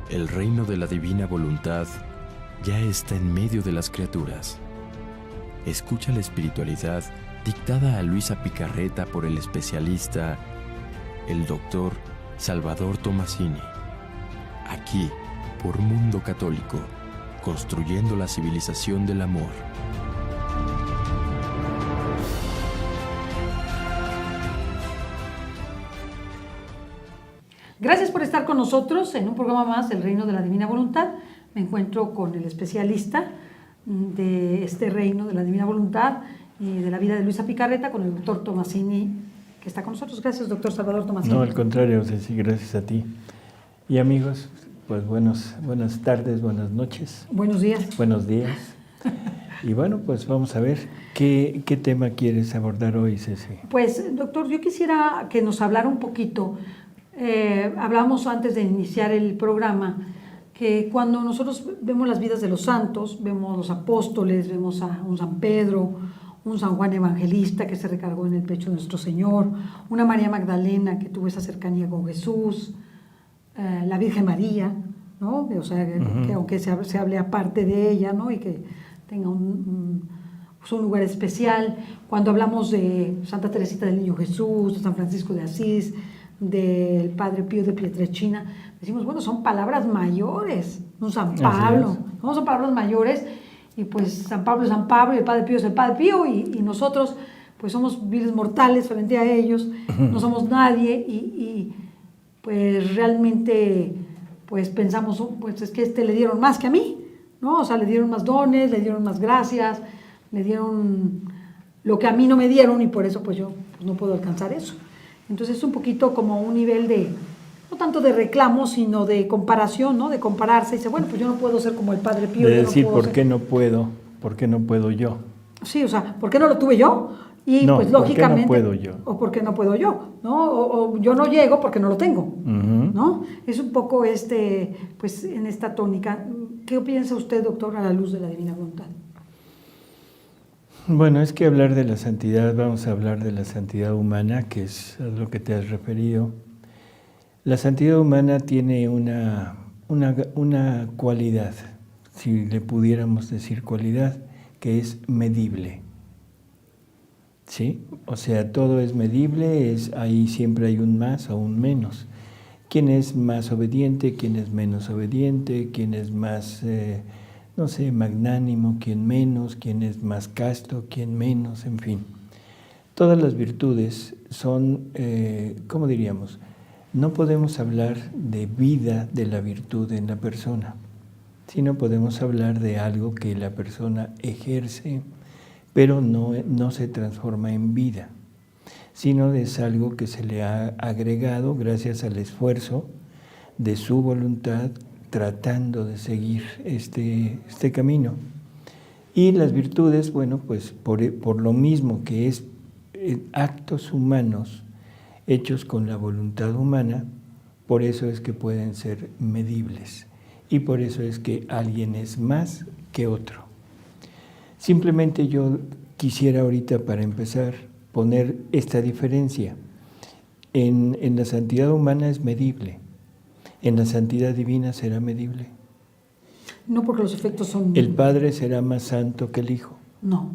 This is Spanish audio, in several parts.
El reino de la divina voluntad ya está en medio de las criaturas. Escucha la espiritualidad dictada a Luisa Picarreta por el especialista, el doctor Salvador Tomasini. Aquí, por Mundo Católico, construyendo la civilización del amor. Gracias por estar con nosotros en un programa más del Reino de la Divina Voluntad. Me encuentro con el especialista de este Reino de la Divina Voluntad y de la vida de Luisa Picarreta, con el doctor Tomasini, que está con nosotros. Gracias, doctor Salvador Tomasini. No, al contrario, Ceci, gracias a ti. Y amigos, pues buenas tardes, buenas noches. Buenos días. Buenos días. Y bueno, pues vamos a ver, ¿qué tema quieres abordar hoy, Ceci? Pues, doctor, yo quisiera que nos hablara un poquito. Hablamos antes de iniciar el programa que cuando nosotros vemos las vidas de los santos, vemos los apóstoles, vemos a un San Pedro, un San Juan Evangelista que se recargó en el pecho de nuestro Señor, una María Magdalena que tuvo esa cercanía con Jesús, la Virgen María, ¿no? O sea, que aunque se hable aparte de ella, ¿no? Y que tenga un lugar especial. Cuando hablamos de Santa Teresita del Niño Jesús, de San Francisco de Asís, del Padre Pío de Pietrelcina, decimos, bueno, son palabras mayores, un San Pablo, ¿no? Son palabras mayores, y pues San Pablo es San Pablo, y el Padre Pío es el Padre Pío, y nosotros pues somos viles mortales frente a ellos, no somos nadie, y pues realmente pues pensamos, pues es que le dieron más que a mí, ¿no? O sea, le dieron más dones, le dieron más gracias, le dieron lo que a mí no me dieron, y por eso pues yo no puedo alcanzar eso. Entonces es un poquito como un nivel de, no tanto de reclamo, sino de comparación, ¿no? De compararse y dice, bueno, pues yo no puedo ser como el Padre Pío. De decir, ¿por qué no puedo yo? Sí, o sea, ¿por qué no lo tuve yo? Y no, pues lógicamente. ¿por qué no puedo yo? O ¿por qué no puedo yo? ¿No? O yo no llego porque no lo tengo, ¿no? Es un poco pues en esta tónica. ¿Qué piensa usted, doctor, a la luz de la Divina Voluntad? Bueno, es que hablar de la santidad, vamos a hablar de la santidad humana, que es a lo que te has referido. La santidad humana tiene una cualidad, si le pudiéramos decir cualidad, que es medible. ¿Sí? O sea, todo es medible, ahí siempre hay un más o un menos. ¿Quién es más obediente? ¿Quién es menos obediente? ¿Quién es más magnánimo, quién menos, quién es más casto, quién menos, en fin. Todas las virtudes son, ¿cómo diríamos? No podemos hablar de vida de la virtud en la persona, sino podemos hablar de algo que la persona ejerce, pero no se transforma en vida, sino es algo que se le ha agregado gracias al esfuerzo de su voluntad, tratando de seguir este camino. Y las virtudes, bueno, pues por lo mismo que es actos humanos hechos con la voluntad humana, por eso es que pueden ser medibles y por eso es que alguien es más que otro. Simplemente yo quisiera ahorita, para empezar, poner esta diferencia. En la santidad humana es medible. ¿En la santidad divina será medible? No, porque los efectos son... ¿El Padre será más santo que el Hijo? No.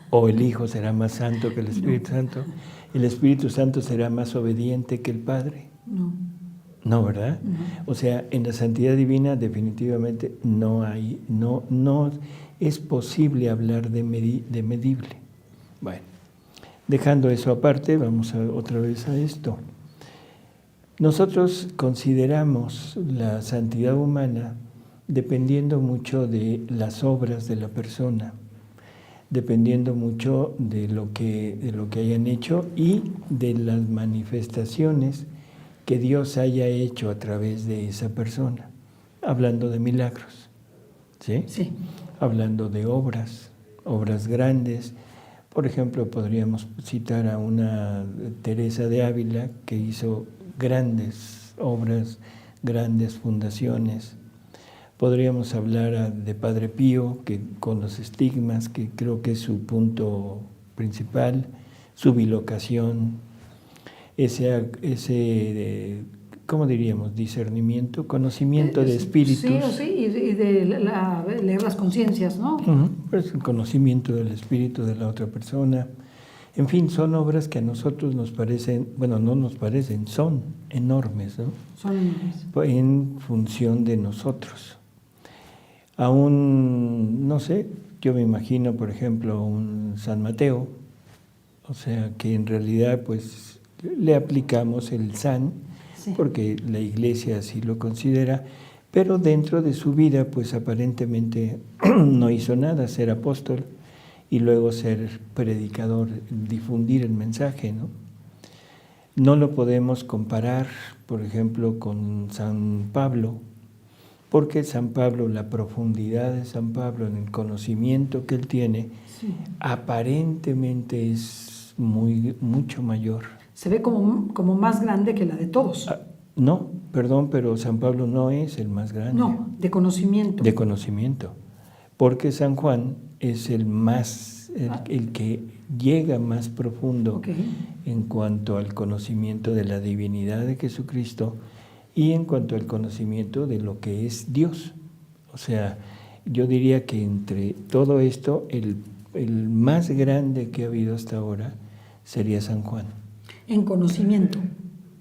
¿O el Hijo será más santo que el Espíritu Santo? ¿El Espíritu Santo será más obediente que el Padre? No. No, ¿verdad? No. O sea, en la santidad divina definitivamente no es posible hablar de medible. Bueno, dejando eso aparte, vamos otra vez a esto. Nosotros consideramos la santidad humana dependiendo mucho de las obras de la persona, dependiendo mucho de lo que hayan hecho y de las manifestaciones que Dios haya hecho a través de esa persona, hablando de milagros, ¿sí? Sí. Hablando de obras grandes. Por ejemplo, podríamos citar a una Teresa de Ávila que hizo grandes obras, grandes fundaciones. Podríamos hablar de Padre Pío, que con los estigmas, que creo que es su punto principal, su bilocación, ese ¿cómo diríamos? Discernimiento, conocimiento de espíritus. Sí, y de leer las conciencias, ¿no? Pues el conocimiento del espíritu de la otra persona. En fin, son obras que a nosotros nos parecen, bueno, no nos parecen, son enormes, ¿no? Son enormes. En función de nosotros. Aún, no sé, yo me imagino, por ejemplo, un San Mateo, o sea, que en realidad, pues, le aplicamos el san, Sí. porque la Iglesia así lo considera, pero dentro de su vida, pues, aparentemente no hizo nada, ser apóstol y luego ser predicador, difundir el mensaje, ¿no? No lo podemos comparar, por ejemplo, con San Pablo, porque San Pablo, la profundidad de San Pablo en el conocimiento que él tiene, Sí. aparentemente es mucho mayor. Se ve como más grande que la de todos. No, perdón, pero San Pablo no es el más grande. No, de conocimiento. De conocimiento, porque San Juan es el más, el que llega más profundo Ok. en cuanto al conocimiento de la divinidad de Jesucristo y en cuanto al conocimiento de lo que es Dios. O sea, yo diría que entre todo esto, el más grande que ha habido hasta ahora sería San Juan. En conocimiento.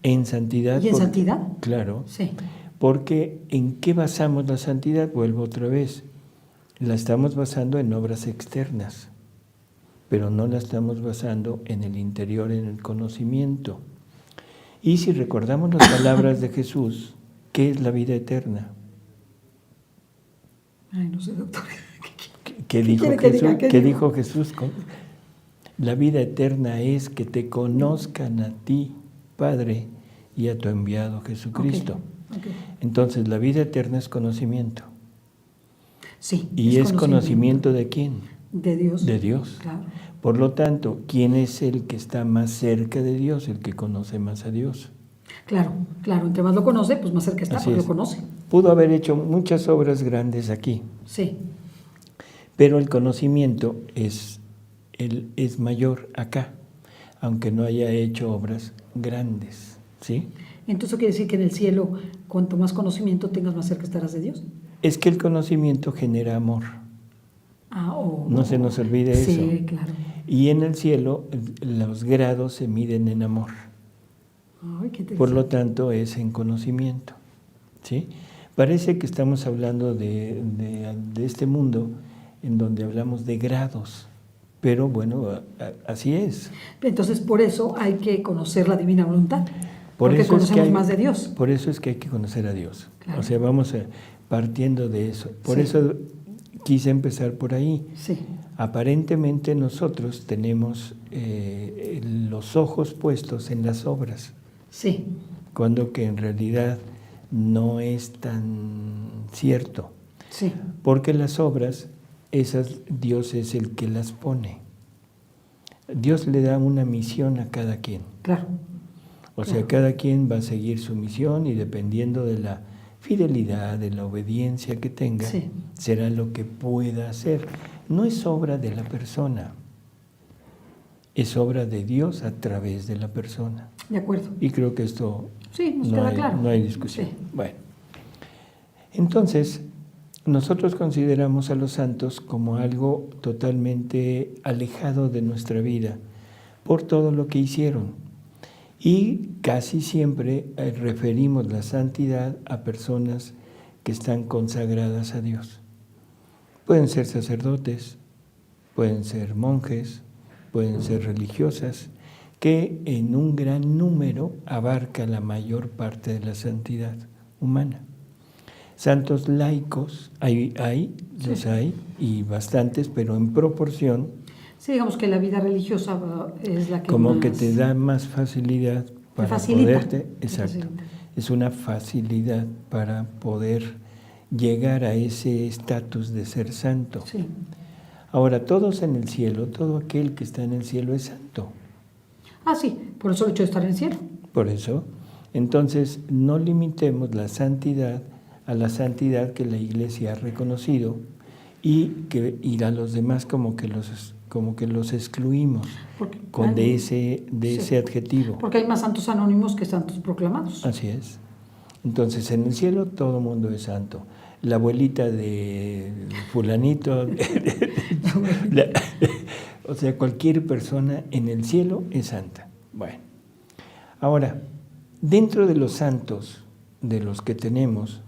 En santidad. ¿Y en santidad? Claro. Sí. Porque ¿en qué basamos la santidad? Vuelvo otra vez. La estamos basando en obras externas, pero no la estamos basando en el interior, en el conocimiento. Y si recordamos las palabras de Jesús, ¿qué es la vida eterna? Ay, no sé, doctor. ¿Qué dijo quiere que Jesús? diga? ¿Qué ¿Qué dijo? dijo Jesús? La vida eterna es que te conozcan a ti, Padre, y a tu enviado Jesucristo. Ok. Entonces, la vida eterna es conocimiento. Sí. ¿Y es conocimiento de quién? De Dios. De Dios. Claro. Por lo tanto, ¿quién es el que está más cerca de Dios? El que conoce más a Dios. Claro. Entre más lo conoce, pues más cerca está, Así porque es. lo conoce. Pudo haber hecho muchas obras grandes aquí, Sí. pero el conocimiento es mayor acá, aunque no haya hecho obras grandes, ¿sí? Entonces quiere decir que en el cielo, cuanto más conocimiento tengas, más cerca estarás de Dios. Es que el conocimiento genera amor. No se nos olvide eso. Sí, claro. Y en el cielo los grados se miden en amor. Ay, qué interesante. Por lo tanto, es en conocimiento, ¿sí? Parece que estamos hablando de este mundo en donde hablamos de grados, pero bueno, así es. Entonces, por eso hay que conocer la divina voluntad, Por porque eso es que conocemos hay- más de Dios. Por eso es que hay que conocer a Dios. Claro. O sea, vamos partiendo de eso. Por Sí. eso quise empezar por ahí. Sí, Aparentemente nosotros tenemos los ojos puestos en las obras, sí, cuando que en realidad no es tan cierto, sí, porque las obras, esas Dios es el que las pone. Dios le da una misión a cada quien. claro. O sea, cada quien va a seguir su misión y dependiendo de la fidelidad, de la obediencia que tenga, Sí. será lo que pueda hacer. No es obra de la persona, es obra de Dios a través de la persona. De acuerdo. Y creo que esto Sí, nos queda claro. no hay discusión. Sí. Bueno, entonces, nosotros consideramos a los santos como algo totalmente alejado de nuestra vida por todo lo que hicieron. Y casi siempre referimos la santidad a personas que están consagradas a Dios. Pueden ser sacerdotes, pueden ser monjes, pueden ser religiosas, que en un gran número abarca la mayor parte de la santidad humana. Santos laicos, los hay, y bastantes, pero en proporción, Sí, digamos que la vida religiosa es la que como más que te da más facilidad para facilita, poderte, te exacto, facilita. es una facilidad para poder llegar a ese estatus de ser santo. Sí. Ahora, todos en el cielo, todo aquel que está en el cielo es santo. Sí, por el solo hecho de estar en el cielo. Por eso, entonces, no limitemos la santidad a la santidad que la Iglesia ha reconocido y a los demás como que los excluimos Porque de ese adjetivo. Porque hay más santos anónimos que santos proclamados. Así es. Entonces, en el cielo todo el mundo es santo. La abuelita de fulanito, o sea, cualquier persona en el cielo es santa. Bueno, ahora, dentro de los santos, de los que tenemos,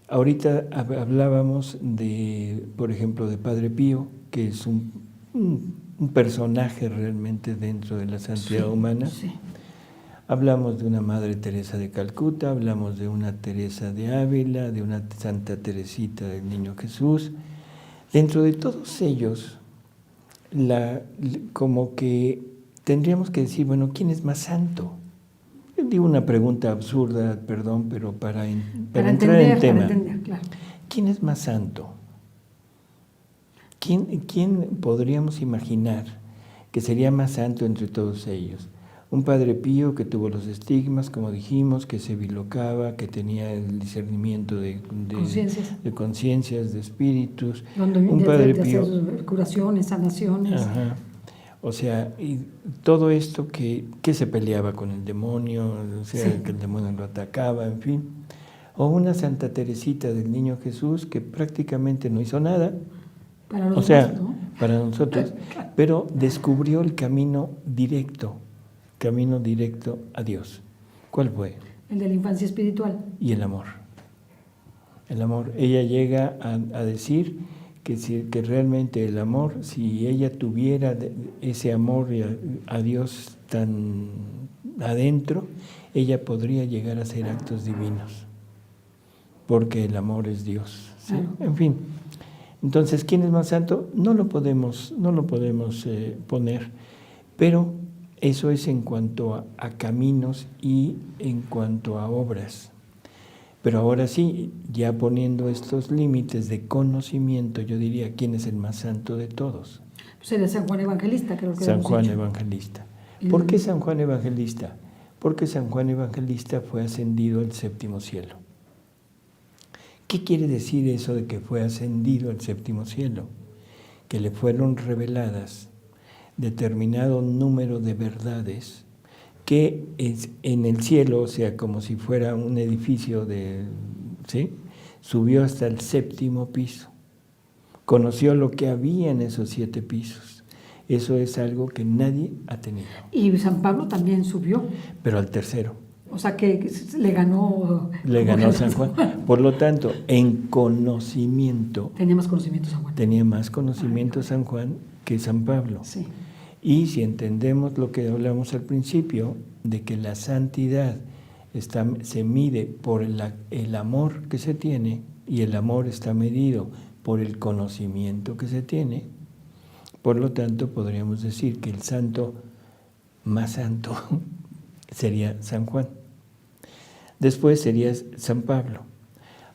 ahorita hablábamos de, por ejemplo, de Padre Pío, que es un personaje realmente dentro de la santidad humana. Sí. Hablamos de una Madre Teresa de Calcuta, hablamos de una Teresa de Ávila, de una Santa Teresita del Niño Jesús. Dentro de todos ellos, como que tendríamos que decir, bueno, ¿quién es más santo? Yo digo una pregunta absurda, perdón, pero para entrar en tema. Para entender, claro. ¿Quién es más santo? ¿Quién podríamos imaginar que sería más santo entre todos ellos? Un Padre Pío que tuvo los estigmas, como dijimos, que se bilocaba, que tenía el discernimiento de conciencias, de espíritus. Un Padre Pío, hacer curaciones, sanaciones. Ajá. O sea, y todo esto que se peleaba con el demonio, o sea, que el demonio lo atacaba, en fin. O una Santa Teresita del Niño Jesús que prácticamente no hizo nada. Para los demás, ¿no? Para nosotros, pero descubrió el camino directo a Dios. ¿Cuál fue? El de la infancia espiritual. Y el amor. El amor. Ella llega a decir que realmente el amor, si ella tuviera ese amor a Dios tan adentro, ella podría llegar a hacer actos divinos, porque el amor es Dios, ¿sí? En fin. Entonces, ¿quién es más santo? No lo podemos poner, pero eso es en cuanto a caminos y en cuanto a obras. Pero ahora sí, ya poniendo estos límites de conocimiento, yo diría, ¿quién es el más santo de todos? Pues era San Juan Evangelista, creo que San Juan Evangelista. ¿Por qué San Juan Evangelista? Porque San Juan Evangelista fue ascendido al séptimo cielo. ¿Qué quiere decir eso de que fue ascendido al séptimo cielo? Que le fueron reveladas determinado número de verdades que es en el cielo, o sea, como si fuera un edificio ¿sí? Subió hasta el séptimo piso. Conoció lo que había en esos 7 pisos. Eso es algo que nadie ha tenido. Y San Pablo también subió. Pero al tercero. O sea que le ganó. Le ganó San Juan. Por lo tanto, en conocimiento. Tenía más conocimiento San Juan. Tenía más conocimiento San Juan que San Pablo. Sí. Y si entendemos lo que hablamos al principio, de que la santidad se mide por el amor que se tiene, y el amor está medido por el conocimiento que se tiene, por lo tanto podríamos decir que el santo más santo sería San Juan. Después sería San Pablo.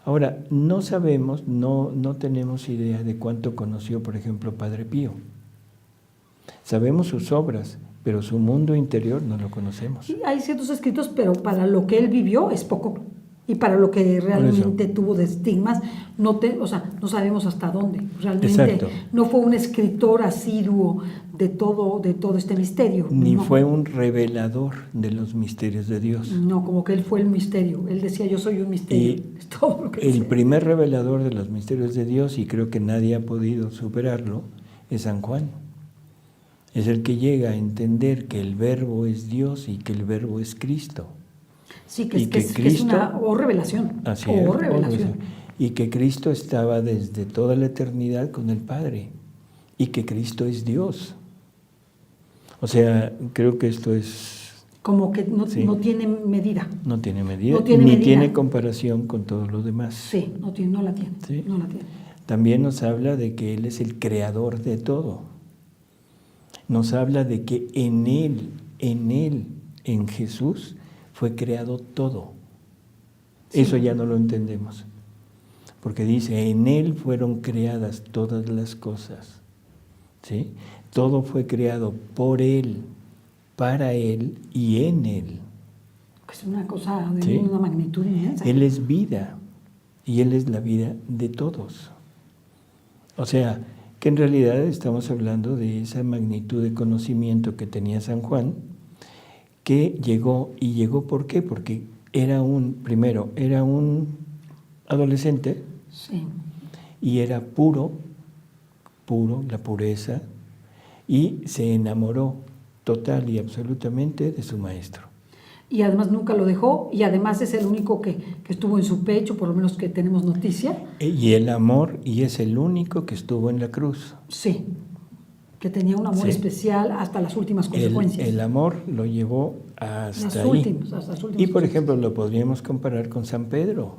Ahora, no sabemos, no tenemos idea de cuánto conoció, por ejemplo, Padre Pío. Sabemos sus obras, pero su mundo interior no lo conocemos. Sí, hay ciertos escritos, pero para lo que él vivió es poco. Y para lo que realmente tuvo de estigmas, no sabemos hasta dónde. Realmente Exacto. No fue un escritor asiduo de todo este misterio. Ni fue un revelador de los misterios de Dios. No, como que él fue el misterio. Él decía, yo soy un misterio. Es todo lo que el decía. primer revelador de los misterios de Dios, y creo que nadie ha podido superarlo, es San Juan. Es el que llega a entender que el Verbo es Dios y que el Verbo es Cristo. Sí, que es una revelación. Así revelación. Y que Cristo estaba desde toda la eternidad con el Padre. Y que Cristo es Dios. O sea, creo que esto es... Como que no tiene medida. No tiene medida, ni tiene comparación con todo lo demás. Sí, no la tiene. ¿Sí? No la tiene. También nos habla de que Él es el creador de todo. Nos habla de que en Él, en Jesús, fue creado todo. Sí. Eso ya no lo entendemos. Porque dice, en Él fueron creadas todas las cosas. ¿Sí? Todo fue creado por Él, para Él y en Él. Es una cosa de una magnitud inmensa. Él es vida y Él es la vida de todos. O sea, que en realidad estamos hablando de esa magnitud de conocimiento que tenía San Juan, que llegó, ¿y llegó por qué? Porque primero, era un adolescente Sí. y era puro, la pureza, y se enamoró total y absolutamente de su maestro. Y además nunca lo dejó, y además es el único que estuvo en su pecho, por lo menos que tenemos noticia. Y el amor, y es el único que estuvo en la cruz. Sí, que tenía un amor Sí. especial hasta las últimas consecuencias. El amor lo llevó hasta Las ahí. últimas, hasta las últimas Y por consecuencias. ejemplo, lo podríamos comparar con San Pedro.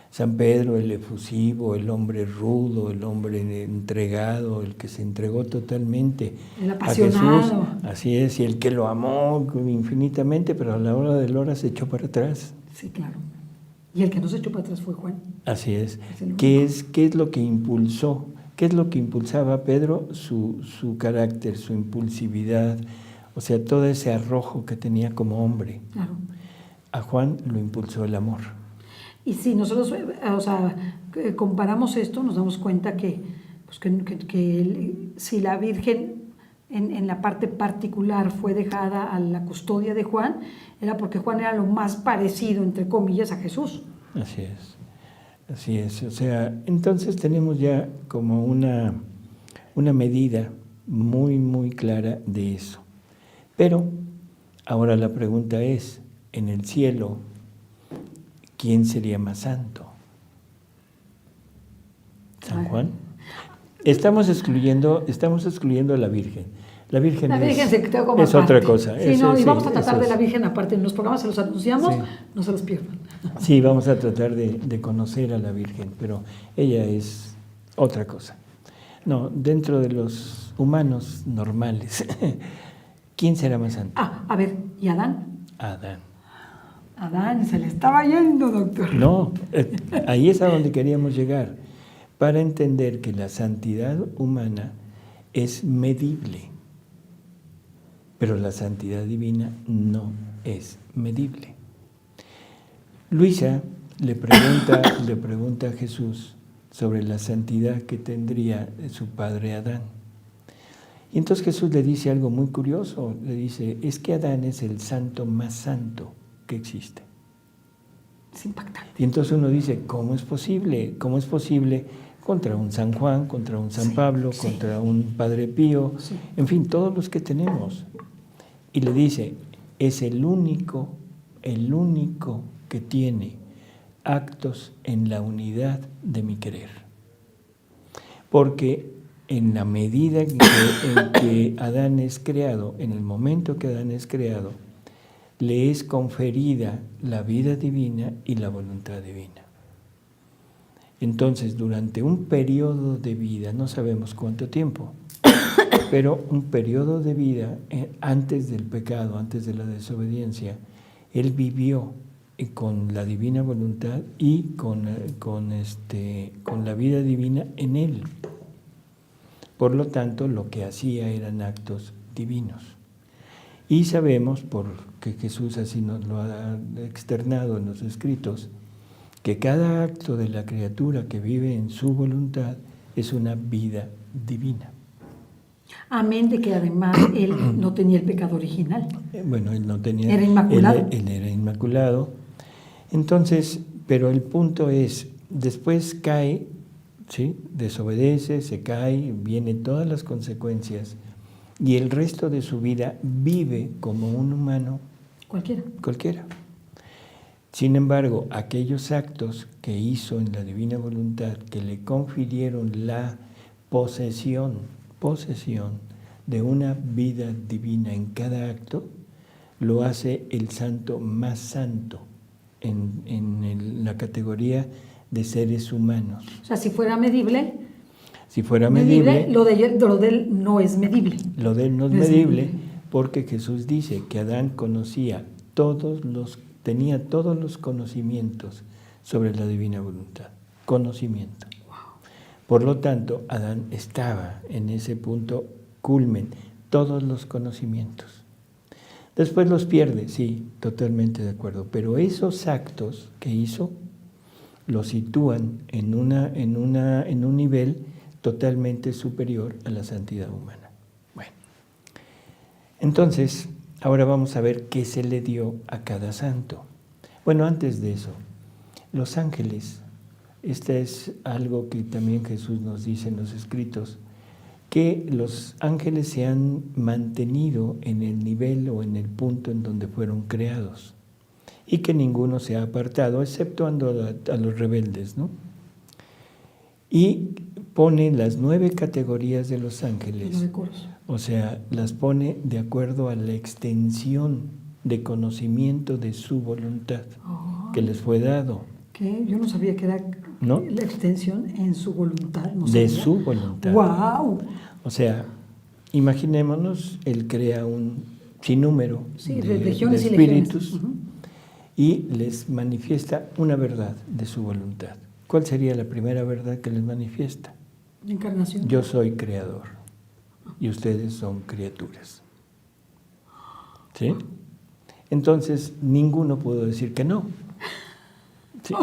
San Pedro, el efusivo, el hombre rudo, el hombre entregado, el que se entregó totalmente El a apasionado. Jesús. Así es, y el que lo amó infinitamente, pero a la hora de la hora se echó para atrás. Sí, claro. Y el que no se echó para atrás fue Juan. Así es. Es el ¿Qué es lo que impulsó? ¿Qué es lo que impulsaba a Pedro? Su carácter, su impulsividad, o sea, todo ese arrojo que tenía como hombre. Claro. A Juan lo impulsó el amor. Y si nosotros comparamos esto, nos damos cuenta que si la Virgen en la parte particular fue dejada a la custodia de Juan, era porque Juan era lo más parecido, entre comillas, a Jesús. Así es. Así es. O sea, entonces tenemos ya como una medida muy, muy clara de eso. Pero ahora la pregunta es, en el cielo, ¿quién sería más santo? ¿San Juan? Estamos excluyendo a la Virgen. La Virgen se quedó como es aparte. otra cosa. Sí, no, y vamos a eso tratar de es. la Virgen aparte. En los programas se los anunciamos, Sí. no se los pierdan. Sí, vamos a tratar de conocer a la Virgen, pero ella es otra cosa. No, dentro de los humanos normales, ¿quién será más santo? A ver, ¿y Adán? Adán. Adán, se le estaba yendo, doctor. No, ahí es a donde queríamos llegar, para entender que la santidad humana es medible, pero la santidad divina no es medible. Luisa le pregunta a Jesús sobre la santidad que tendría su padre Adán. Y entonces Jesús le dice algo muy curioso, le dice, es que Adán es el santo más santo que existe. Es impactante. Y entonces uno dice, ¿cómo es posible? ¿Cómo es posible contra un San Juan, contra un San Pablo, contra un Padre Pío, en fin, todos los que tenemos? Y le dice, es el único que tiene actos en la unidad de mi querer. Porque en la medida en que Adán es creado, en el momento que Adán es creado, le es conferida la vida divina y la voluntad divina. Entonces, durante un periodo de vida, no sabemos cuánto tiempo, pero un periodo de vida antes del pecado, antes de la desobediencia, él vivió con la divina voluntad y con la vida divina en él. Por lo tanto, lo que hacía eran actos divinos. Y sabemos, porque Jesús así nos lo ha externado en los escritos, que cada acto de la criatura que vive en su voluntad es una vida divina. Amén de que además él no tenía el pecado original. Bueno, él no tenía... Era inmaculado. Él era inmaculado. Entonces, pero el punto es, después cae, ¿sí? Desobedece, se cae, vienen todas las consecuencias, y el resto de su vida vive como un humano cualquiera. Sin embargo, aquellos actos que hizo en la divina voluntad, que le confirieron la posesión de una vida divina en cada acto, lo hace el santo más santo en la categoría de seres humanos. O sea, si fuera medible, lo de él no es medible. Lo de él no es medible porque Jesús dice que Adán tenía todos los conocimientos sobre la divina voluntad. Conocimiento. Por lo tanto, Adán estaba en ese punto culmen, todos los conocimientos. Después los pierde, sí, totalmente de acuerdo, pero esos actos que hizo los sitúan en un nivel totalmente superior a la santidad humana. Bueno, entonces, ahora vamos a ver qué se le dio a cada santo. Bueno, antes de eso, los ángeles, este es algo que también Jesús nos dice en los escritos, que los ángeles se han mantenido en el nivel o en el punto en donde fueron creados y que ninguno se ha apartado, exceptuando a los rebeldes, ¿no? Y pone las 9 categorías de los ángeles, o sea, las pone de acuerdo a la extensión de conocimiento de su voluntad que les fue dado. ¿Qué? Yo no sabía que era ¿No? la extensión en su voluntad. No De sabía. su voluntad. ¡Wow! O sea, imaginémonos, Él crea un sinnúmero de legiones espíritus y legiones. y les manifiesta una verdad de su voluntad. ¿Cuál sería la primera verdad que les manifiesta? La encarnación. Yo soy creador y ustedes son criaturas. ¿Sí? Entonces, ninguno pudo decir que no. ¿Sí?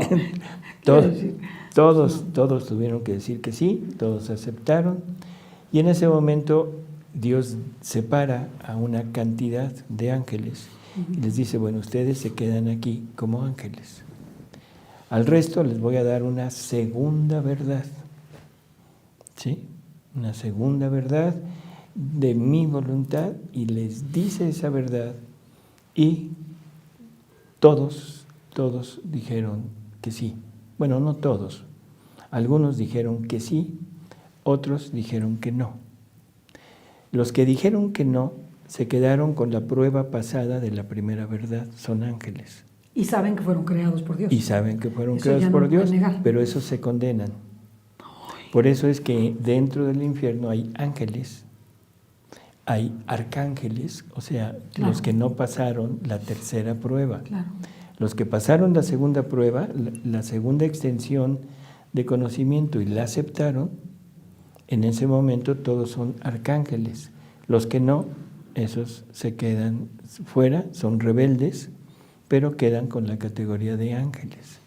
Todos tuvieron que decir que sí, todos aceptaron. Y en ese momento Dios separa a una cantidad de ángeles y les dice, bueno, ustedes se quedan aquí como ángeles. Al resto les voy a dar una segunda verdad. ¿Sí? Una segunda verdad de mi voluntad, y les dice esa verdad, y todos dijeron que sí. Bueno, no todos. Algunos dijeron que sí, otros dijeron que no. Los que dijeron que no se quedaron con la prueba pasada de la primera verdad, son ángeles. Y saben que fueron creados por Dios. Y saben que fueron Eso creados ya no por lo pueden Dios, negar. pero esos se condenan. Por eso es que dentro del infierno hay ángeles, hay arcángeles, o sea, Claro. los que no pasaron la tercera prueba. Claro. Los que pasaron la segunda prueba, la segunda extensión de conocimiento y la aceptaron, en ese momento todos son arcángeles. Los que no, esos se quedan fuera, son rebeldes, pero quedan con la categoría de ángeles.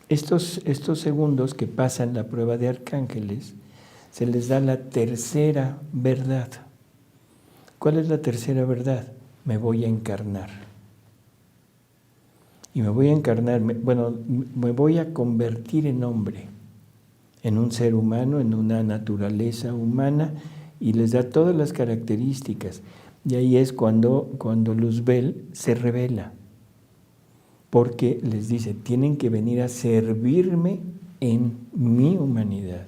Estos segundos que pasan la prueba de arcángeles, se les da la tercera verdad. ¿Cuál es la tercera verdad? Me voy a encarnar. Y me voy a encarnar, me voy a convertir en hombre, en un ser humano, en una naturaleza humana, y les da todas las características. Y ahí es cuando Luzbel se revela, porque les dice, tienen que venir a servirme en mi humanidad.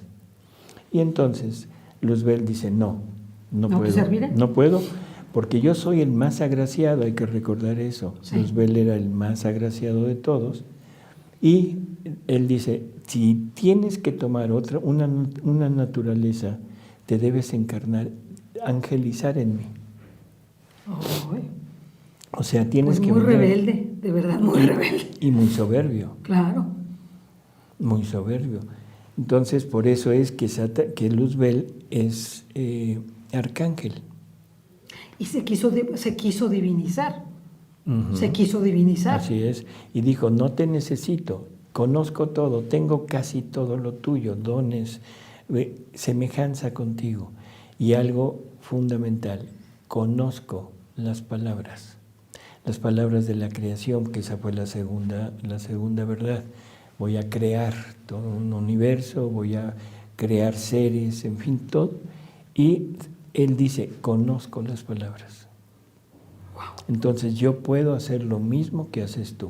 Y entonces Luzbel dice, no puedo, porque yo soy el más agraciado, hay que recordar eso. Sí. Luzbel era el más agraciado de todos, y él dice, si tienes que tomar una naturaleza, te debes encarnar, angelizar en mí. Oh, o sea, tienes pues que... Muy rebelde, de verdad, muy rebelde. Y muy soberbio. Claro. Muy soberbio. Entonces, por eso es que Luzbel es arcángel. Y se quiso divinizar. Uh-huh. Se quiso divinizar. Así es. Y dijo, no te necesito, conozco todo, tengo casi todo lo tuyo, dones, semejanza contigo. Y algo fundamental, conozco las palabras de la creación, que esa fue la segunda verdad. Voy a crear todo un universo, voy a crear seres, en fin, todo. Y él dice, conozco las palabras. Wow. Entonces yo puedo hacer lo mismo que haces tú.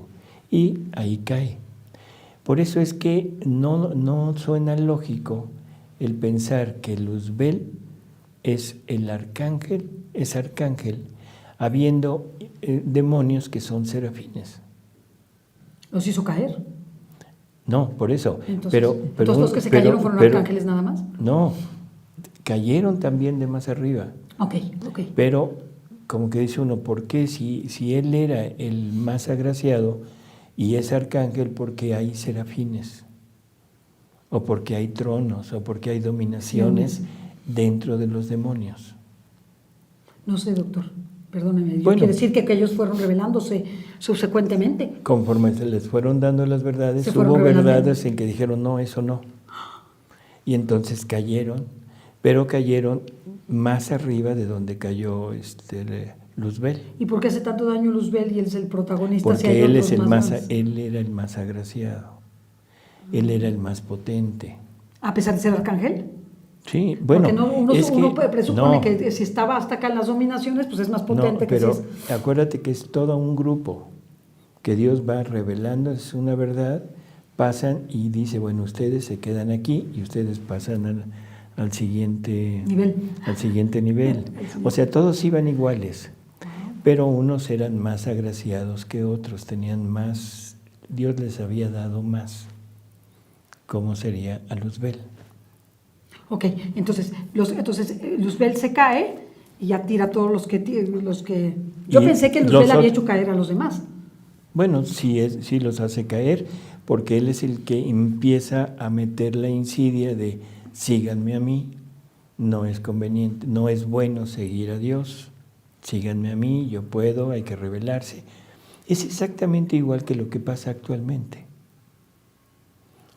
Y ahí cae. Por eso es que no suena lógico el pensar que Luzbel es arcángel, habiendo demonios que son serafines. ¿Los hizo caer? No, por eso. Entonces los que se cayeron fueron arcángeles nada más. No, cayeron también de más arriba. Ok. Pero, como que dice uno, ¿por qué si él era el más agraciado y es arcángel, por qué hay serafines? O porque hay tronos, o porque hay dominaciones dentro de los demonios. No sé, doctor. Perdóneme, quiere decir que ellos fueron revelándose subsecuentemente. Conforme se les fueron dando las verdades, hubo verdades en que dijeron, no, eso no. Y entonces cayeron, pero cayeron más arriba de donde cayó Luzbel. ¿Y por qué hace tanto daño Luzbel y él es el protagonista? Si Porque hay él otros es más grandes? él era el más agraciado, él era el más potente. A pesar de ser arcángel. Sí, bueno, Porque uno es que, presupone no, que si estaba hasta acá en las dominaciones, pues es más potente no, que si pero es... acuérdate que es todo un grupo que Dios va revelando, es una verdad, pasan y dice, bueno, ustedes se quedan aquí y ustedes pasan al siguiente Nivel. al siguiente nivel. O sea, todos iban iguales, pero unos eran más agraciados que otros, tenían más, Dios les había dado más. ¿Cómo sería a Luzbel? Ok, entonces Luzbel se cae y ya tira a todos los que... Yo Y pensé que los Luzbel había otros- hecho caer a los demás. Bueno, sí los hace caer, porque él es el que empieza a meter la insidia de síganme a mí, no es conveniente, no es bueno seguir a Dios, síganme a mí, yo puedo, hay que rebelarse. Es exactamente igual que lo que pasa actualmente.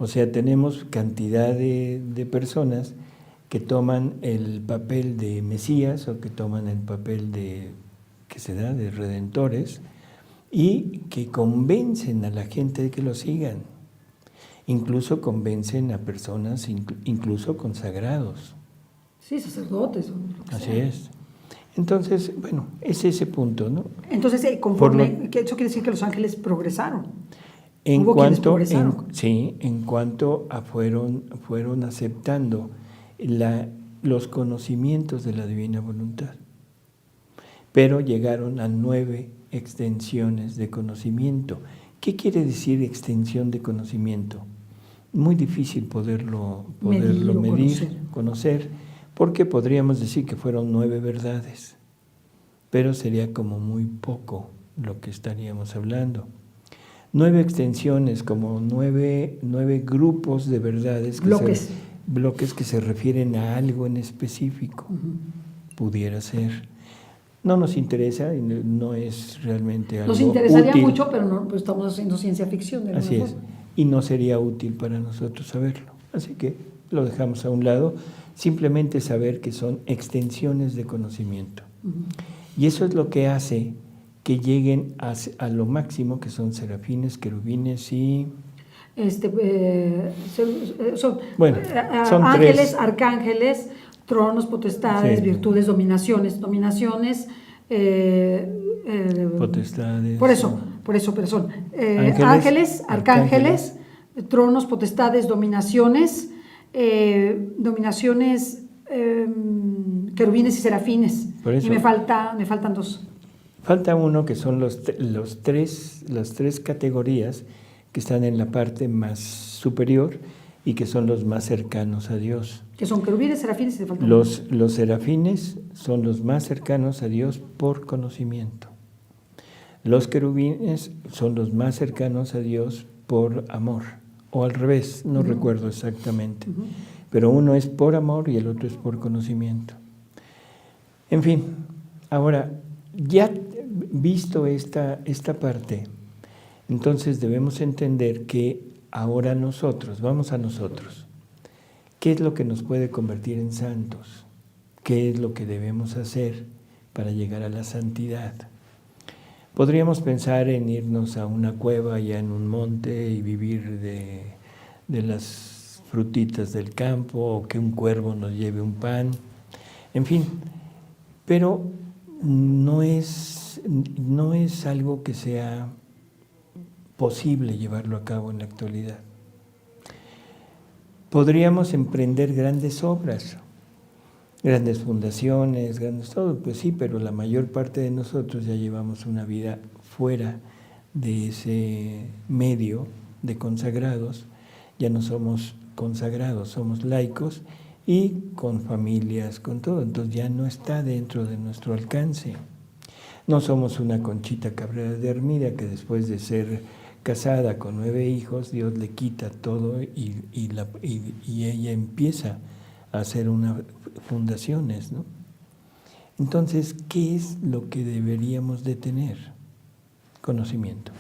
O sea, tenemos cantidad de personas que toman el papel de Mesías o que toman el papel que se da de redentores y que convencen a la gente de que lo sigan. Incluso convencen a personas, incluso consagrados. Sí, sacerdotes. O lo que Así sea. es. Entonces, bueno, es ese punto, ¿no? Entonces, que eso quiere decir que los ángeles progresaron. En Hubo quienes cuanto, progresaron. en cuanto a fueron aceptando los conocimientos de la divina voluntad, pero llegaron a 9 extensiones de conocimiento. ¿Qué quiere decir extensión de conocimiento? Muy difícil poderlo medir, conocer, porque podríamos decir que fueron 9 verdades, pero sería como muy poco lo que estaríamos hablando. 9 extensiones, como 9 grupos de verdades, bloques que se refieren a algo en específico, pudiera ser. No nos interesa, no es realmente algo Nos interesaría útil. mucho, pero no, pues estamos haciendo ciencia ficción de alguna Así es, forma. y no sería útil para nosotros saberlo. Así que lo dejamos a un lado, simplemente saber que son extensiones de conocimiento. Y eso es lo que hace que lleguen a lo máximo, que son serafines, querubines y... Bueno, son ángeles, 3. Arcángeles, tronos, potestades, Sí. virtudes, dominaciones. Potestades. Por eso, pero son Ángeles, arcángeles, tronos, potestades, dominaciones, querubines y serafines. Por eso. Y me faltan 2. Falta uno que son las 3 categorías que están en la parte más superior y que son los más cercanos a Dios. Que son querubines, serafines y te faltan Los serafines son los más cercanos a Dios por conocimiento. Los querubines son los más cercanos a Dios por amor, o al revés, no recuerdo exactamente. Pero uno es por amor y el otro es por conocimiento. En fin, ahora, ya visto esta parte, entonces debemos entender que ahora vamos a nosotros. ¿Qué es lo que nos puede convertir en santos? ¿Qué es lo que debemos hacer para llegar a la santidad? Podríamos pensar en irnos a una cueva allá en un monte y vivir de las frutitas del campo, o que un cuervo nos lleve un pan, en fin, pero no es algo que sea posible llevarlo a cabo en la actualidad. Podríamos emprender grandes obras, grandes fundaciones, grandes todo, pues sí, pero la mayor parte de nosotros ya llevamos una vida fuera de ese medio de consagrados, ya no somos consagrados, somos laicos y con familias, con todo, entonces ya no está dentro de nuestro alcance. No somos una Conchita Cabrera de Armida que después de ser casada con 9 hijos, Dios le quita todo y ella empieza a hacer fundaciones, ¿no? Entonces, ¿qué es lo que deberíamos de tener? Conocimiento.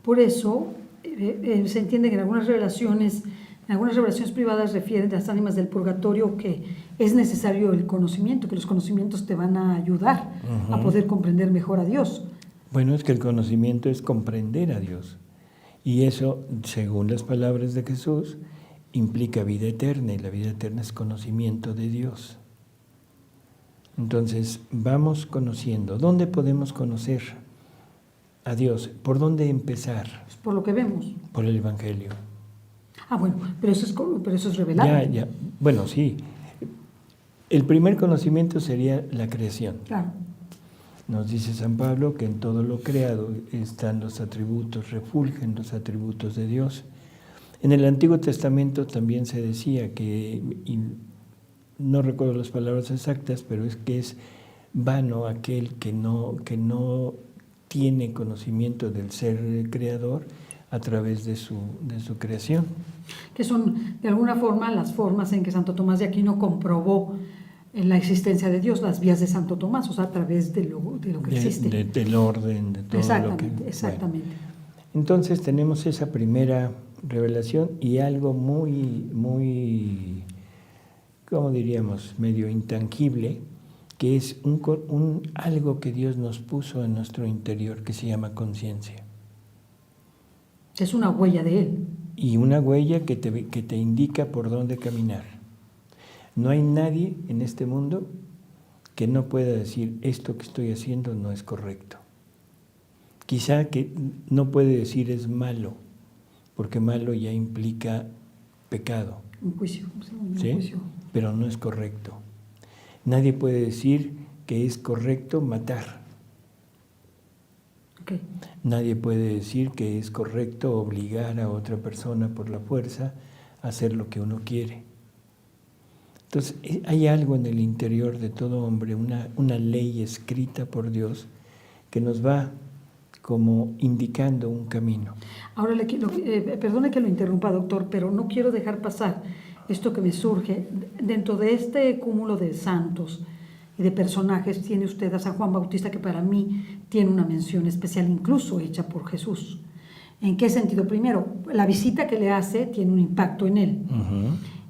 Por eso se entiende que en algunas relaciones En algunas revelaciones privadas refieren a las ánimas del purgatorio que es necesario el conocimiento, que los conocimientos te van a ayudar a poder comprender mejor a Dios. Bueno, es que el conocimiento es comprender a Dios. Y eso, según las palabras de Jesús, implica vida eterna, y la vida eterna es conocimiento de Dios. Entonces, vamos conociendo. ¿Dónde podemos conocer a Dios? ¿Por dónde empezar? Pues por lo que vemos. Por el Evangelio. Ah, bueno, pero eso es revelado. Ya. Bueno, sí. El primer conocimiento sería la creación. Claro. Nos dice San Pablo que en todo lo creado están los atributos, refulgen los atributos de Dios. En el Antiguo Testamento también se decía que, y no recuerdo las palabras exactas, pero es que es vano aquel que no tiene conocimiento del ser creador a través de su creación. Que son, de alguna forma, las formas en que Santo Tomás de Aquino comprobó la existencia de Dios, las vías de Santo Tomás, o sea, a través de lo que existe. Del orden, de todo lo que... Exactamente. Bueno, entonces tenemos esa primera revelación y algo muy, ¿cómo diríamos?, medio intangible, que es algo que Dios nos puso en nuestro interior, que se llama conciencia. Es una huella de Él. Y una huella que te indica por dónde caminar. No hay nadie en este mundo que no pueda decir, esto que estoy haciendo no es correcto. Quizá que no puede decir es malo, porque malo ya implica pecado. Un juicio. ¿Sí? Juicio. Pero no es correcto. Nadie puede decir que es correcto matar. Okay. Nadie puede decir que es correcto obligar a otra persona por la fuerza a hacer lo que uno quiere. Entonces, hay algo en el interior de todo hombre, una ley escrita por Dios que nos va como indicando un camino. Ahora, perdone que lo interrumpa, doctor, pero no quiero dejar pasar esto que me surge. Dentro de este cúmulo de santos y de personajes tiene usted a San Juan Bautista, que para mí tiene una mención especial, incluso hecha por Jesús. ¿En qué sentido? Primero, la visita que le hace tiene un impacto en él.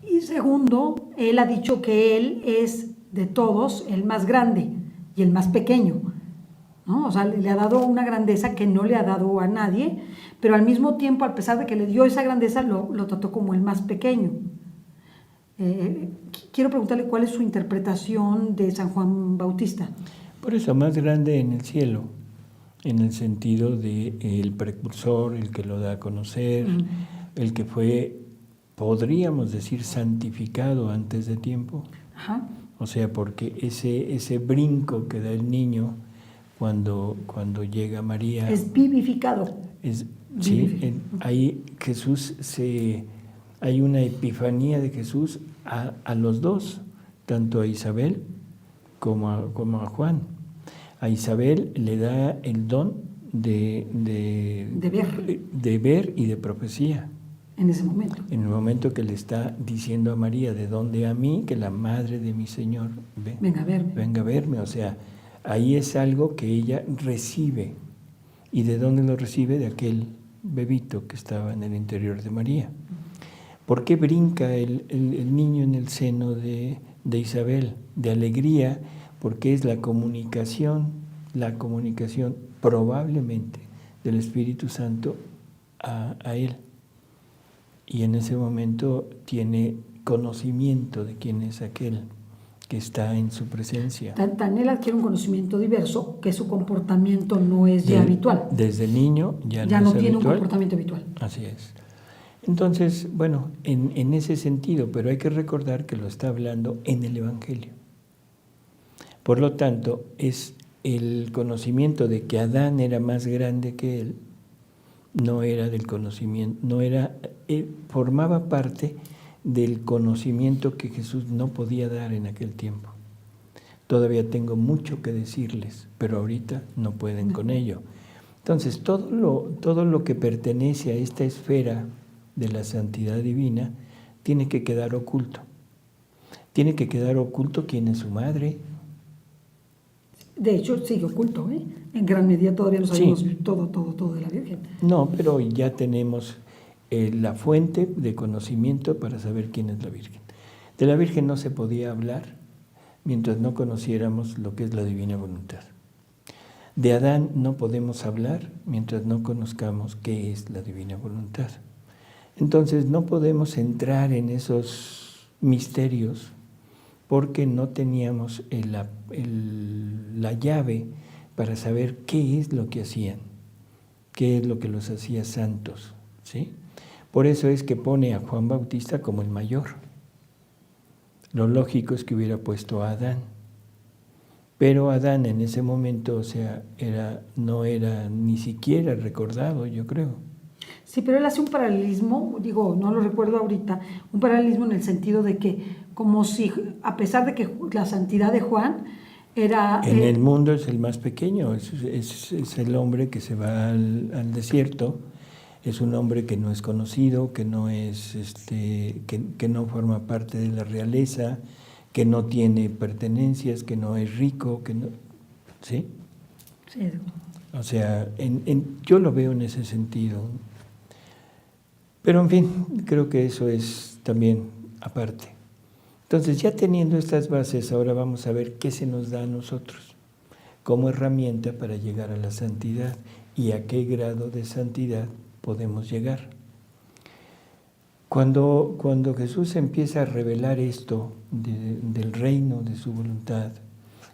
Y segundo, él ha dicho que él es de todos el más grande y el más pequeño, ¿no? O sea, le ha dado una grandeza que no le ha dado a nadie, pero al mismo tiempo, a pesar de que le dio esa grandeza, lo trató como el más pequeño. Quiero preguntarle cuál es su interpretación de San Juan Bautista. Por eso, más grande en el cielo, en el sentido de el precursor, el que lo da a conocer, el que fue, podríamos decir, santificado antes de tiempo. Ajá. O sea, porque ese brinco que da el niño cuando llega María... Es vivificado. Sí, ahí Jesús hay una epifanía de Jesús a los dos, tanto a Isabel como a Juan. A Isabel le da el don de ver y de profecía. En ese momento. En el momento que le está diciendo a María, ¿de dónde a mí? Que la madre de mi Señor venga a verme. Venga a verme. O sea, ahí es algo que ella recibe. ¿Y de dónde lo recibe? De aquel bebito que estaba en el interior de María. ¿Por qué brinca el niño en el seno de Isabel? De alegría, porque es la comunicación probablemente del Espíritu Santo a él. Y en ese momento tiene conocimiento de quién es aquel que está en su presencia. Tan él adquiere un conocimiento diverso que su comportamiento no es ya habitual. Desde niño ya no es tiene habitual. Un comportamiento habitual. Así es. Entonces, bueno, en ese sentido, pero hay que recordar que lo está hablando en el Evangelio. Por lo tanto, es el conocimiento de que Adán era más grande que él, no era del conocimiento, formaba parte del conocimiento que Jesús no podía dar en aquel tiempo. Todavía tengo mucho que decirles, pero ahorita no pueden con ello. Entonces, todo lo que pertenece a esta esfera de la santidad divina tiene que quedar oculto. Tiene que quedar oculto quién es su madre. De hecho, sigue oculto, En gran medida todavía no sabemos todo de la Virgen. No, pero ya tenemos la fuente de conocimiento para saber quién es la Virgen. De la Virgen no se podía hablar mientras no conociéramos lo que es la divina voluntad. De Adán no podemos hablar mientras no conozcamos qué es la divina voluntad. Entonces no podemos entrar en esos misterios porque no teníamos la llave para saber qué es lo que hacían, qué es lo que los hacía santos, ¿sí? Por eso es que pone a Juan Bautista como el mayor. Lo lógico es que hubiera puesto a Adán. Pero Adán en ese momento, o sea, no era ni siquiera recordado, yo creo. Sí, pero él hace un paralelismo, digo, no lo recuerdo ahorita, un paralelismo en el sentido de que, como si, a pesar de que la santidad de Juan era... En el mundo es el más pequeño, es el hombre que se va al desierto, es un hombre que no es conocido, que no es, que no forma parte de la realeza, que no tiene pertenencias, que no es rico, que no... ¿Sí? Sí. O sea, yo lo veo en ese sentido. Pero en fin, creo que eso es también aparte. Entonces, ya teniendo estas bases, ahora vamos a ver qué se nos da a nosotros como herramienta para llegar a la santidad y a qué grado de santidad podemos llegar. Cuando Jesús empieza a revelar esto del reino, de su voluntad,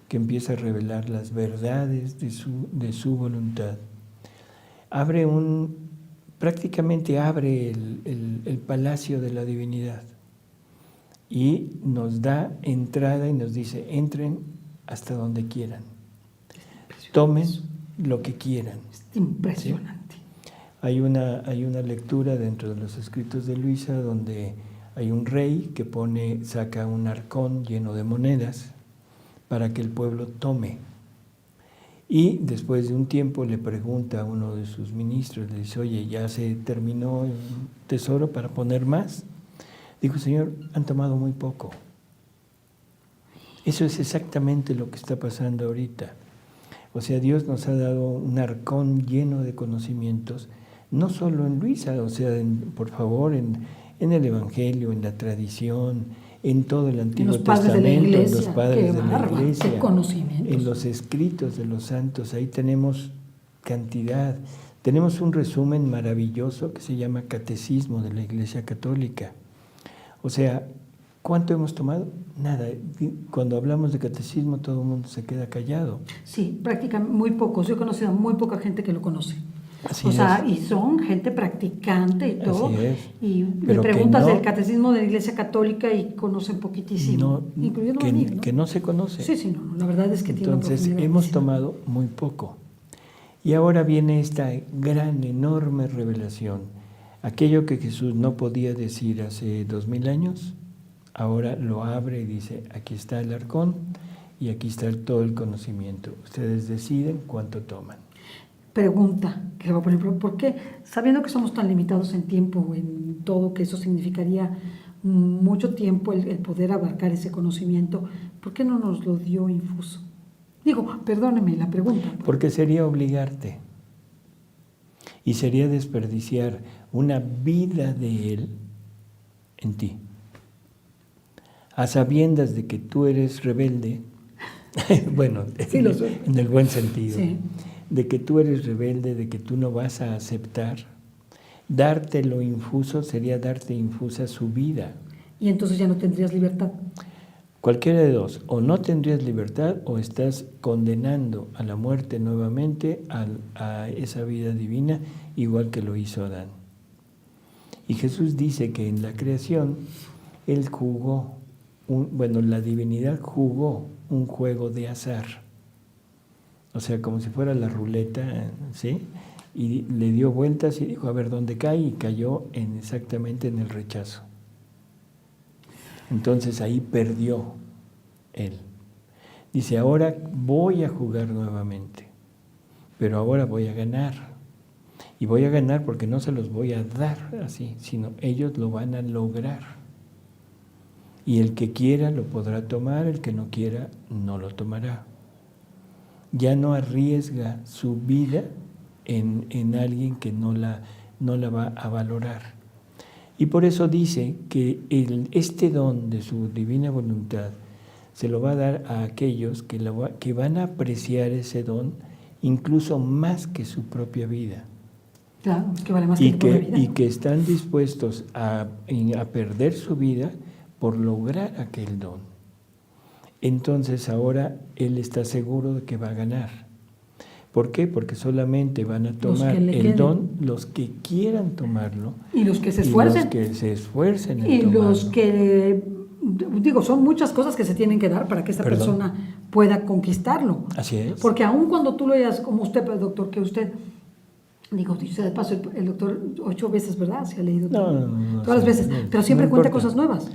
que empieza a revelar las verdades de su voluntad, prácticamente abre el palacio de la divinidad y nos da entrada y nos dice, entren hasta donde quieran, tomen lo que quieran. Es impresionante. ¿Sí? Hay una lectura dentro de los escritos de Luisa donde hay un rey que saca un arcón lleno de monedas para que el pueblo tome. Y después de un tiempo le pregunta a uno de sus ministros, le dice, oye, ¿ya se terminó el tesoro para poner más? Dijo, Señor, han tomado muy poco. Eso es exactamente lo que está pasando ahorita. O sea, Dios nos ha dado un arcón lleno de conocimientos, no solo en Luisa, o sea, por favor, en el Evangelio, en la tradición, en todo el Antiguo Testamento, en los padres de la Iglesia, en los escritos de los santos, ahí tenemos cantidad. Tenemos un resumen maravilloso que se llama Catecismo de la Iglesia Católica. O sea, ¿cuánto hemos tomado? Nada. Cuando hablamos de catecismo todo el mundo se queda callado. Sí, prácticamente muy pocos. Yo he conocido a muy poca gente que lo conoce. Así o sea, es. y son gente practicante y todo. Así es. Y Pero le preguntas no, del catecismo de la Iglesia Católica y conocen poquitísimo, incluyendo a mí, ¿no? Que no se conoce. Sí, no, la verdad es que tiene una Entonces, profundidad hemos grandísima. tomado muy poco. Y ahora viene esta gran, enorme revelación. Aquello que Jesús no podía decir hace 2000 años, ahora lo abre y dice, aquí está el arcón y aquí está todo el conocimiento. Ustedes deciden cuánto toman. Pregunta, que le voy a poner, ¿por qué? Sabiendo que somos tan limitados en tiempo, en todo, que eso significaría mucho tiempo el poder abarcar ese conocimiento, ¿por qué no nos lo dio infuso? Digo, perdóneme la pregunta. Porque sería obligarte y sería desperdiciar una vida de Él en ti. A sabiendas de que tú eres rebelde, bueno, sí, en el buen sentido, sí. De que tú eres rebelde, de que tú no vas a aceptar, darte lo infuso sería darte infusa su vida. Y entonces ya no tendrías libertad. Cualquiera de dos, o no tendrías libertad o estás condenando a la muerte nuevamente a esa vida divina, igual que lo hizo Adán. Y Jesús dice que en la creación Él jugó, la divinidad jugó un juego de azar. O sea, como si fuera la ruleta, ¿sí? Y le dio vueltas y dijo, a ver, ¿dónde cae? Y cayó exactamente en el rechazo. Entonces ahí perdió Él. Dice, ahora voy a jugar nuevamente, pero ahora voy a ganar. Y voy a ganar porque no se los voy a dar así, sino ellos lo van a lograr. Y el que quiera lo podrá tomar, el que no quiera no lo tomará. Ya no arriesga su vida en alguien que no la va a valorar. Y por eso dice que este don de su divina voluntad se lo va a dar a aquellos que van a apreciar ese don incluso más que su propia vida. Claro, que vale más que tu propia vida. Y que están dispuestos a perder su vida por lograr aquel don. Entonces ahora él está seguro de que va a ganar. ¿Por qué? Porque solamente van a tomar el don los que quieran tomarlo. Y los que se esfuercen. Y los que se esfuercen en y tomarlo. los que, digo, son muchas cosas que se tienen que dar para que esta persona pueda conquistarlo. Así es. Porque aun cuando tú lo hayas, como usted, doctor, que usted, digo, dicho de paso, el doctor 8 veces, ¿verdad? Se ha leído No, todas las veces, pero siempre no cuenta importa. cosas nuevas.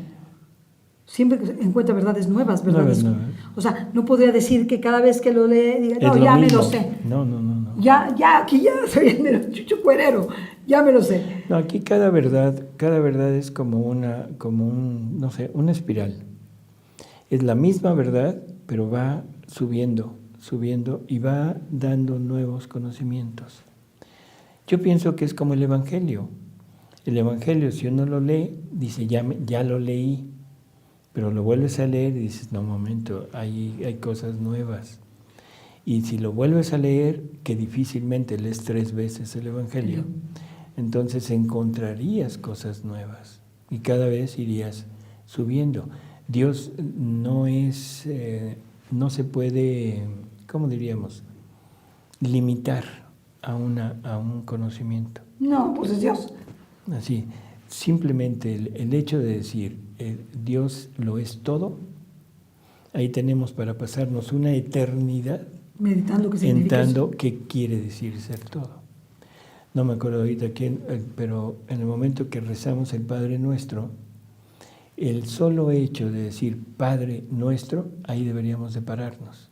Siempre encuentra verdades nuevas, verdades. Nuevas. O sea, no podría decir que cada vez que lo lee, diga, no, ya me lo sé. No. Ya, aquí ya soy el chucho cuerero, ya me lo sé. No, aquí cada verdad es como una espiral. Es la misma verdad, pero va subiendo y va dando nuevos conocimientos. Yo pienso que es como el Evangelio. El Evangelio, si uno lo lee, dice, ya lo leí, pero lo vuelves a leer y dices, no, un momento, hay cosas nuevas. Y si lo vuelves a leer, que difícilmente lees 3 veces el Evangelio, entonces encontrarías cosas nuevas y cada vez irías subiendo. Dios no se puede, ¿cómo diríamos?, limitar a un conocimiento. No, pues es Dios. Así, simplemente el hecho de decir Dios lo es todo, ahí tenemos para pasarnos una eternidad Meditando qué significa eso. qué quiere decir ser todo. No me acuerdo ahorita quién, pero en el momento que rezamos el Padre Nuestro, el solo hecho de decir Padre Nuestro, ahí deberíamos de pararnos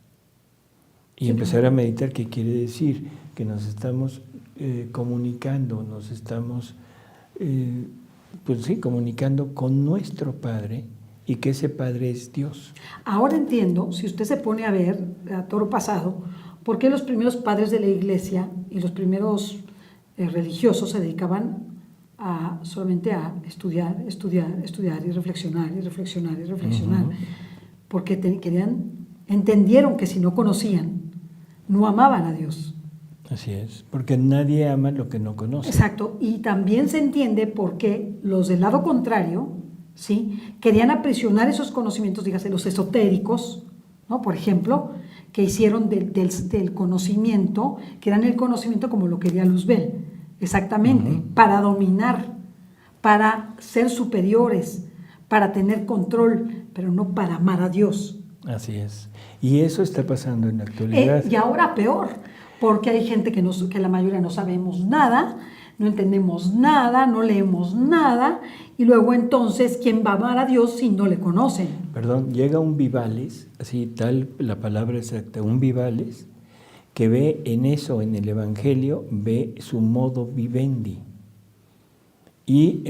y empezar a meditar qué quiere decir, que nos estamos comunicando, nos estamos comunicando con nuestro Padre y que ese Padre es Dios. Ahora entiendo, si usted se pone a ver a toro pasado, por qué los primeros padres de la iglesia y los primeros religiosos se dedicaban solamente a estudiar y reflexionar. Uh-huh. Porque entendieron que si no conocían, no amaban a Dios. Así es, porque nadie ama lo que no conoce. Exacto, y también se entiende por qué los del lado contrario, ¿sí?, querían aprisionar esos conocimientos, dígase, los esotéricos, ¿no?, por ejemplo, que hicieron del conocimiento, que eran el conocimiento como lo quería Luzbel, exactamente, uh-huh, para dominar, para ser superiores, para tener control, pero no para amar a Dios. Así es, y eso está pasando en la actualidad. Y ahora peor, porque hay gente que la mayoría no sabemos nada, no entendemos nada, no leemos nada, y luego entonces, ¿quién va a amar a Dios si no le conocen? Perdón, llega un vivales, así tal la palabra exacta, un vivales, que ve en eso, en el Evangelio, ve su modo vivendi, y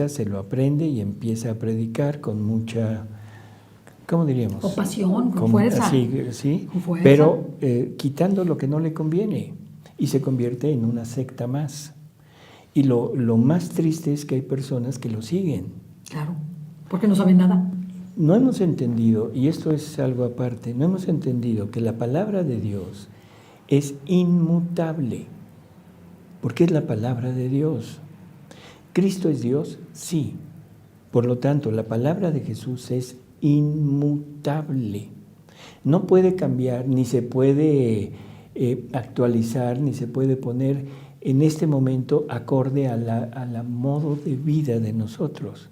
se lo aprende y empieza a predicar con mucha, ¿cómo diríamos? Con pasión, con fuerza. Sí, con fuerza. Pero quitando lo que no le conviene, y se convierte en una secta más. Y lo más triste es que hay personas que lo siguen. Claro, porque no saben nada. No hemos entendido, y esto es algo aparte, no hemos entendido que la palabra de Dios es inmutable, porque es la palabra de Dios. ¿Cristo es Dios? Sí. Por lo tanto, la palabra de Jesús es inmutable. No puede cambiar, ni se puede actualizar, ni se puede poner en este momento acorde a la modo de vida de nosotros.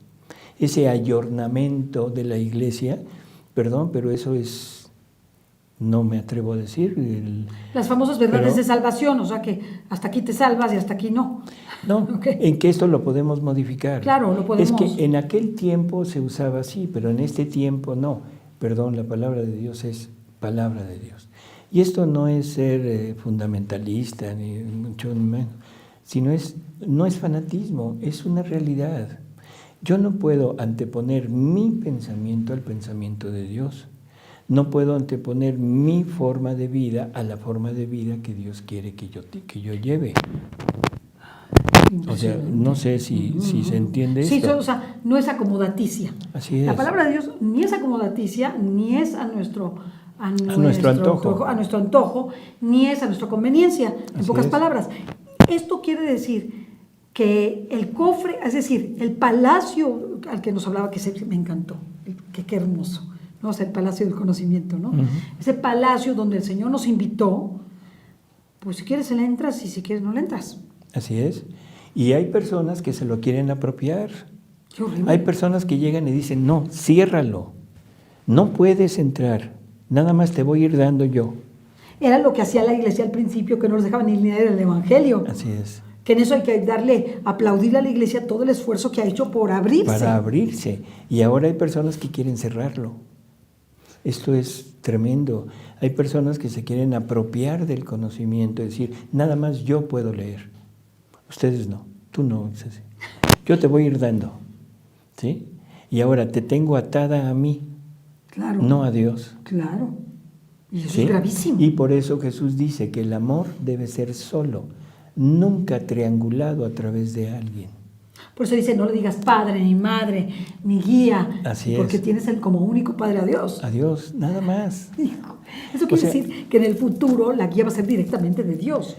Ese ayornamiento de la iglesia, perdón, pero eso es, no me atrevo a decir. Las famosas verdades de salvación, o sea que hasta aquí te salvas y hasta aquí no. No, okay. En que esto lo podemos modificar. Claro, lo podemos. Es que en aquel tiempo se usaba así, pero en este tiempo no. Perdón, la palabra de Dios es palabra de Dios. Y esto no es ser fundamentalista, ni mucho menos, sino no es fanatismo, es una realidad. Yo no puedo anteponer mi pensamiento al pensamiento de Dios. No puedo anteponer mi forma de vida a la forma de vida que Dios quiere que yo lleve. O sea, no sé si se entiende Sí, esto. o sea, no es acomodaticia. Así es. La palabra de Dios ni es acomodaticia, ni es a nuestro antojo, ni es a nuestra conveniencia, en Así pocas es. palabras. Esto quiere decir que el cofre, es decir, el palacio al que nos hablaba, que me encantó, que qué hermoso, ¿no? O sea, el palacio del conocimiento, ¿no? Ese palacio donde el Señor nos invitó, pues si quieres le entras y si quieres no le entras. Así es. Y hay personas que se lo quieren apropiar. Qué horrible. Hay personas que llegan y dicen, no, ciérralo, no puedes entrar, nada más te voy a ir dando yo. Era lo que hacía la iglesia al principio, que no nos dejaban ni leer el evangelio. Así es. Que en eso hay que aplaudirle a la iglesia todo el esfuerzo que ha hecho por abrirse. Para abrirse. Y ahora hay personas que quieren cerrarlo. Esto es tremendo. Hay personas que se quieren apropiar del conocimiento, es decir, nada más yo puedo leer. Ustedes no, tú no. Yo te voy a ir dando. ¿Sí? Y ahora te tengo atada a mí, Claro. no a Dios. Claro. Y eso ¿Sí? es gravísimo. Y por eso Jesús dice que el amor debe ser solo, nunca triangulado a través de alguien. Por eso dice, no le digas padre, ni madre, ni guía. Así porque es. tienes como único padre a Dios. A Dios, nada más. Eso quiere decir que en el futuro la guía va a ser directamente de Dios.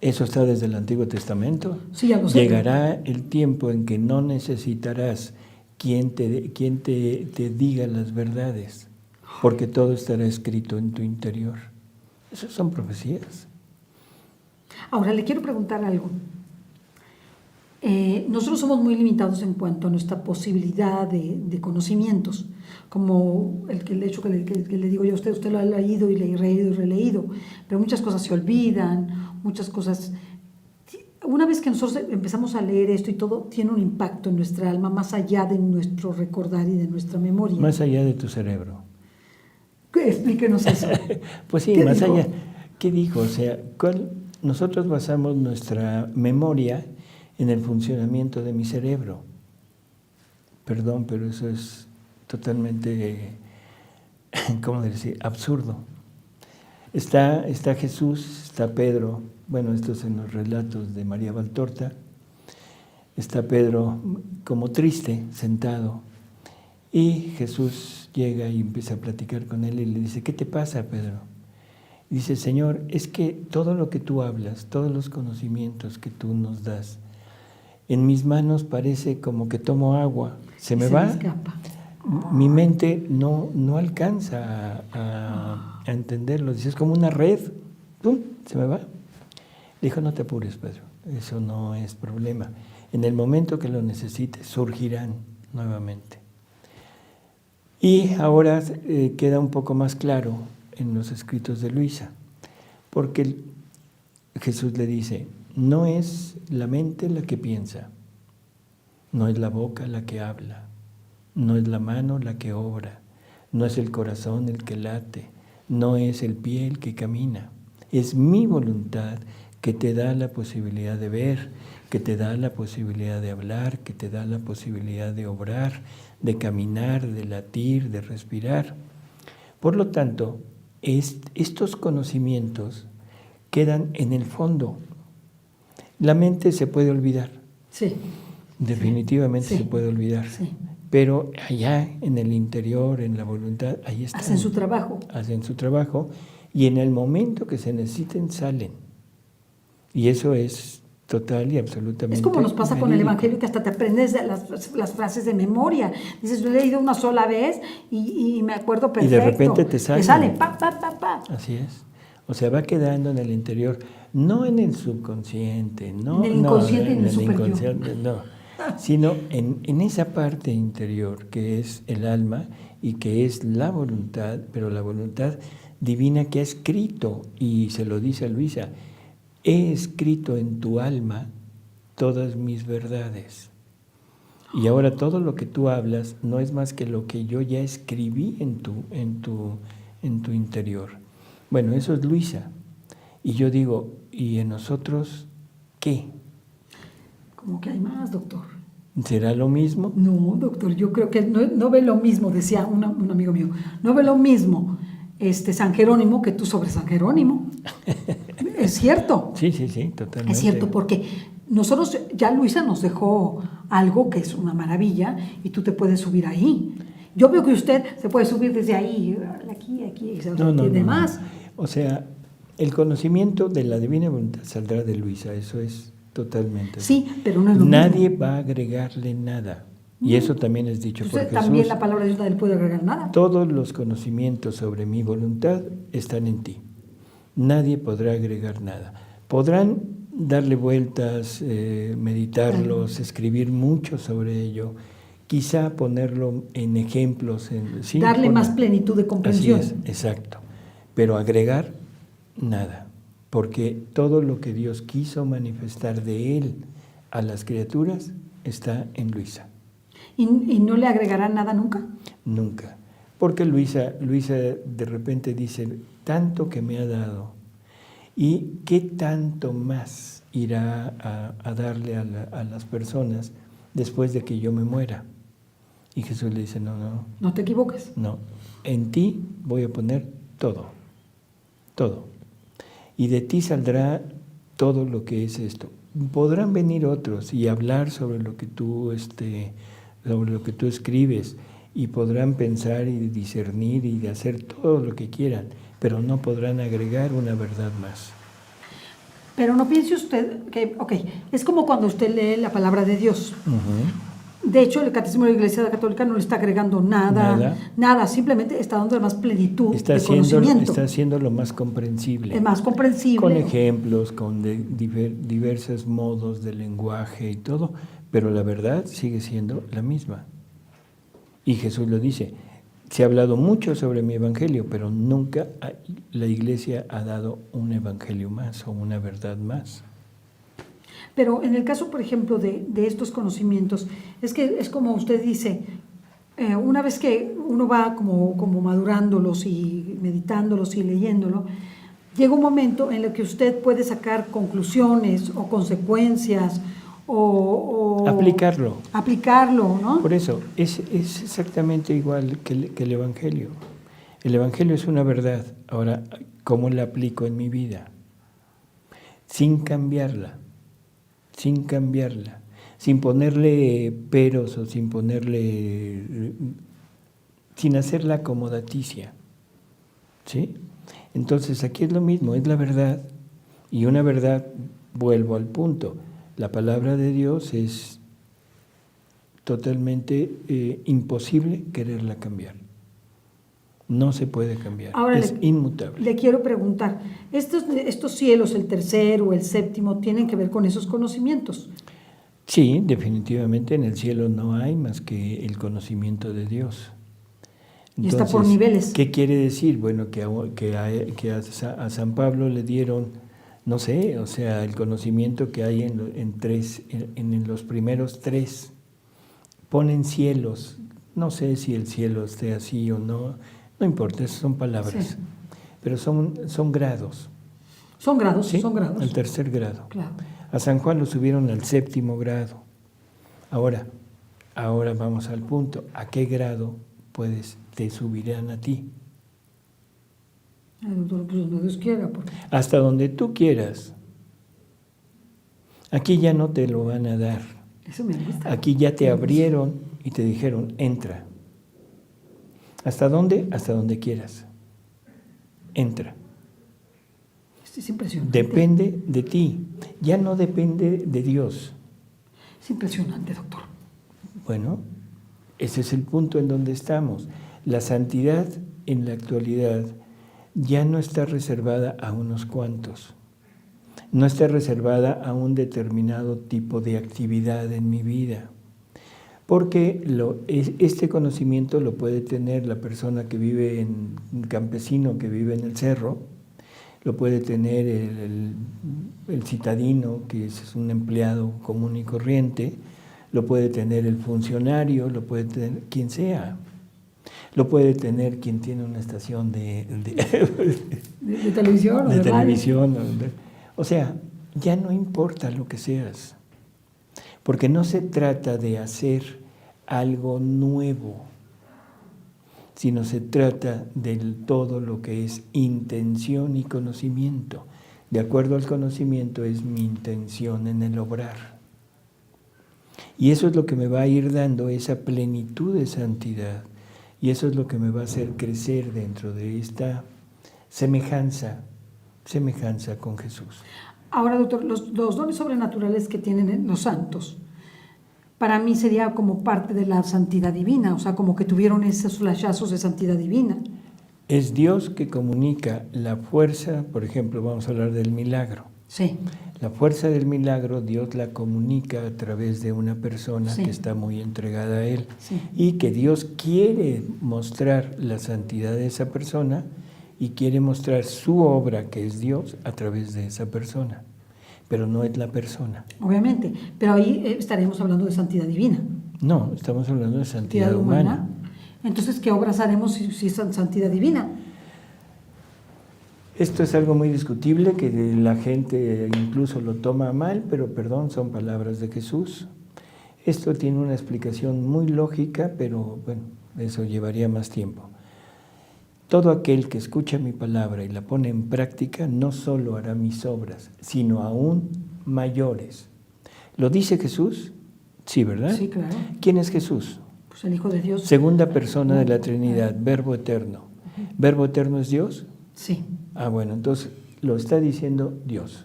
Eso está desde el Antiguo Testamento. Sí, ya lo sé. Llegará el tiempo en que no necesitarás quien te diga las verdades, porque todo estará escrito en tu interior. Esas son profecías. Ahora, le quiero preguntar algo. Nosotros somos muy limitados en cuanto a nuestra posibilidad de conocimientos, como el hecho que le digo yo a usted lo ha leído y releído, pero muchas cosas se olvidan, muchas cosas... Una vez que nosotros empezamos a leer esto y todo, tiene un impacto en nuestra alma, más allá de nuestro recordar y de nuestra memoria. Más allá de tu cerebro. Explíquenos eso. Pues sí, más allá. ¿Qué dijo? O sea, nosotros basamos nuestra memoria en el funcionamiento de mi cerebro. Perdón, pero eso es totalmente, ¿cómo decir?, absurdo. Está Jesús, está Pedro, bueno, esto es en los relatos de María Valtorta, está Pedro como triste, sentado, y Jesús llega y empieza a platicar con él y le dice, ¿qué te pasa, Pedro? Y dice, Señor, es que todo lo que tú hablas, todos los conocimientos que tú nos das, en mis manos parece como que tomo agua, se me va, escapa. Mi mente no alcanza a entenderlo, dice, es como una red, ¡pum!, se me va. Le dijo, no te apures, Pedro, eso no es problema. En el momento que lo necesites, surgirán nuevamente. Y ahora queda un poco más claro en los escritos de Luisa, porque Jesús le dice, no es la mente la que piensa, no es la boca la que habla, no es la mano la que obra, no es el corazón el que late, no es el pie el que camina, es mi voluntad que te da la posibilidad de ver, que te da la posibilidad de hablar, que te da la posibilidad de obrar, de caminar, de latir, de respirar. Por lo tanto, estos conocimientos quedan en el fondo. La mente se puede olvidar. Sí. Definitivamente sí. se puede olvidar. Sí. Pero allá en el interior, en la voluntad, ahí están. Hacen su trabajo. Hacen su trabajo y en el momento que se necesiten salen. Y eso es total y absolutamente Es como nos pasa con el verídico. Evangelio, que hasta te aprendes las frases de memoria. Dices, yo he leído una sola vez y me acuerdo perfecto. Y de repente te sale. Te sale, pa, pa, pa, pa. Así es. O sea, va quedando en el interior, no en el subconsciente, no En el inconsciente no, y en el super yo. inconsciente, no, sino en esa parte interior que es el alma y que es la voluntad, pero la voluntad divina que ha escrito, y se lo dice a Luisa, he escrito en tu alma todas mis verdades. Y ahora todo lo que tú hablas no es más que lo que yo ya escribí en tu interior. Bueno, eso es Luisa. Y yo digo, ¿y en nosotros qué? Como que hay más, doctor. ¿Será lo mismo? No, doctor, yo creo que no ve lo mismo, decía un amigo mío, no ve lo mismo San Jerónimo que tú sobre San Jerónimo. Es cierto. Sí, totalmente. Es cierto, porque nosotros, ya Luisa nos dejó algo que es una maravilla y tú te puedes subir ahí. Yo veo que usted se puede subir desde ahí, aquí, y se entiende más. O sea, el conocimiento de la divina voluntad saldrá de Luisa, eso es totalmente. Sí, pero no es lo Nadie mismo. va a agregarle nada. Y eso también es dicho por Entonces, Jesús. también la palabra de Dios nadie puede agregar nada. Todos los conocimientos sobre mi voluntad están en ti. Nadie podrá agregar nada. Podrán darle vueltas, meditarlos, escribir mucho sobre ello, quizá ponerlo en ejemplos. Darle más plenitud de comprensión. Así es, exacto. Pero agregar nada, porque todo lo que Dios quiso manifestar de Él a las criaturas está en Luisa. ¿Y no le agregará nada nunca? Nunca. Porque Luisa de repente dice, tanto que me ha dado, ¿y qué tanto más irá a darle a las personas después de que yo me muera? Y Jesús le dice, no. No te equivoques. No, en ti voy a poner todo. Y de ti saldrá todo lo que es esto. Podrán venir otros y hablar sobre lo que tú escribes, y podrán pensar y discernir y hacer todo lo que quieran, pero no podrán agregar una verdad más. Pero no piense usted que, es como cuando usted lee la palabra de Dios. De hecho, el Catecismo de la Iglesia Católica no le está agregando nada, simplemente está dando más plenitud de conocimiento. Está haciendo lo más comprensible. Es más comprensible. Con ejemplos, con diversos modos de lenguaje y todo, pero la verdad sigue siendo la misma. Y Jesús lo dice, se ha hablado mucho sobre mi evangelio, pero nunca la Iglesia ha dado un evangelio más o una verdad más. Pero en el caso, por ejemplo, de estos conocimientos, es que es como usted dice, una vez que uno va como madurándolos y meditándolos y leyéndolo, llega un momento en el que usted puede sacar conclusiones o consecuencias o aplicarlo, ¿no? Por eso, es exactamente igual que el Evangelio. El Evangelio es una verdad. Ahora, ¿cómo la aplico en mi vida? Sin cambiarla, sin ponerle peros o sin hacerla acomodaticia, ¿sí? Entonces, aquí es lo mismo, es la verdad, y una verdad, vuelvo al punto, la palabra de Dios es totalmente imposible quererla cambiar. No se puede cambiar, ahora es inmutable. Le quiero preguntar, ¿estos cielos, el tercero o el séptimo, tienen que ver con esos conocimientos? Sí, definitivamente en el cielo no hay más que el conocimiento de Dios. Entonces, y está por niveles. ¿Qué quiere decir? Bueno, que a San Pablo le dieron, no sé, o sea, el conocimiento que hay en los primeros tres. Ponen cielos, no sé si el cielo esté así o no, no importa, esas son palabras, sí. Pero son grados. Son grados, ¿sí? Son grados. El tercer grado. Claro. A San Juan lo subieron al séptimo grado. Ahora vamos al punto, ¿a qué grado te subirán a ti? Pues donde Dios quiera. Hasta donde tú quieras. Aquí ya no te lo van a dar. Eso me gusta. Aquí ya te abrieron y te dijeron, entra. ¿Hasta dónde? Hasta donde quieras. Entra. Esto es impresionante. Depende de ti. Ya no depende de Dios. Es impresionante, doctor. Bueno, ese es el punto en donde estamos. La santidad en la actualidad ya no está reservada a unos cuantos. No está reservada a un determinado tipo de actividad en mi vida. Porque este conocimiento lo puede tener la persona que vive un campesino que vive en el cerro, lo puede tener el citadino, que es un empleado común y corriente, lo puede tener el funcionario, lo puede tener quien sea, lo puede tener quien tiene una estación de televisión. De televisión. O sea, ya no importa lo que seas, porque no se trata de hacer algo nuevo, sino se trata de todo lo que es intención y conocimiento. De acuerdo al conocimiento es mi intención en el obrar. Y eso es lo que me va a ir dando esa plenitud de santidad. Y eso es lo que me va a hacer crecer dentro de esta semejanza con Jesús. Ahora, doctor, los dones sobrenaturales que tienen los santos, para mí sería como parte de la santidad divina, o sea, como que tuvieron esos flashazos de santidad divina. Es Dios que comunica la fuerza, por ejemplo, vamos a hablar del milagro. Sí. La fuerza del milagro Dios la comunica a través de una persona Sí. que está muy entregada a Él, Sí. y que Dios quiere mostrar la santidad de esa persona y quiere mostrar su obra, que es Dios, a través de esa persona, pero no es la persona. Obviamente, pero ahí estaremos hablando de santidad divina. No, estamos hablando de santidad humana. Entonces, ¿qué obras haremos si es santidad divina? Esto es algo muy discutible, que la gente incluso lo toma mal, pero perdón, son palabras de Jesús. Esto tiene una explicación muy lógica, pero bueno, eso llevaría más tiempo. Todo aquel que escucha mi palabra y la pone en práctica no solo hará mis obras, sino aún mayores. ¿Lo dice Jesús? Sí, ¿verdad? Sí, claro. ¿Quién es Jesús? Pues el Hijo de Dios. Segunda persona de la Trinidad, Verbo eterno. ¿Verbo eterno es Dios? Sí. Ah, bueno, entonces lo está diciendo Dios.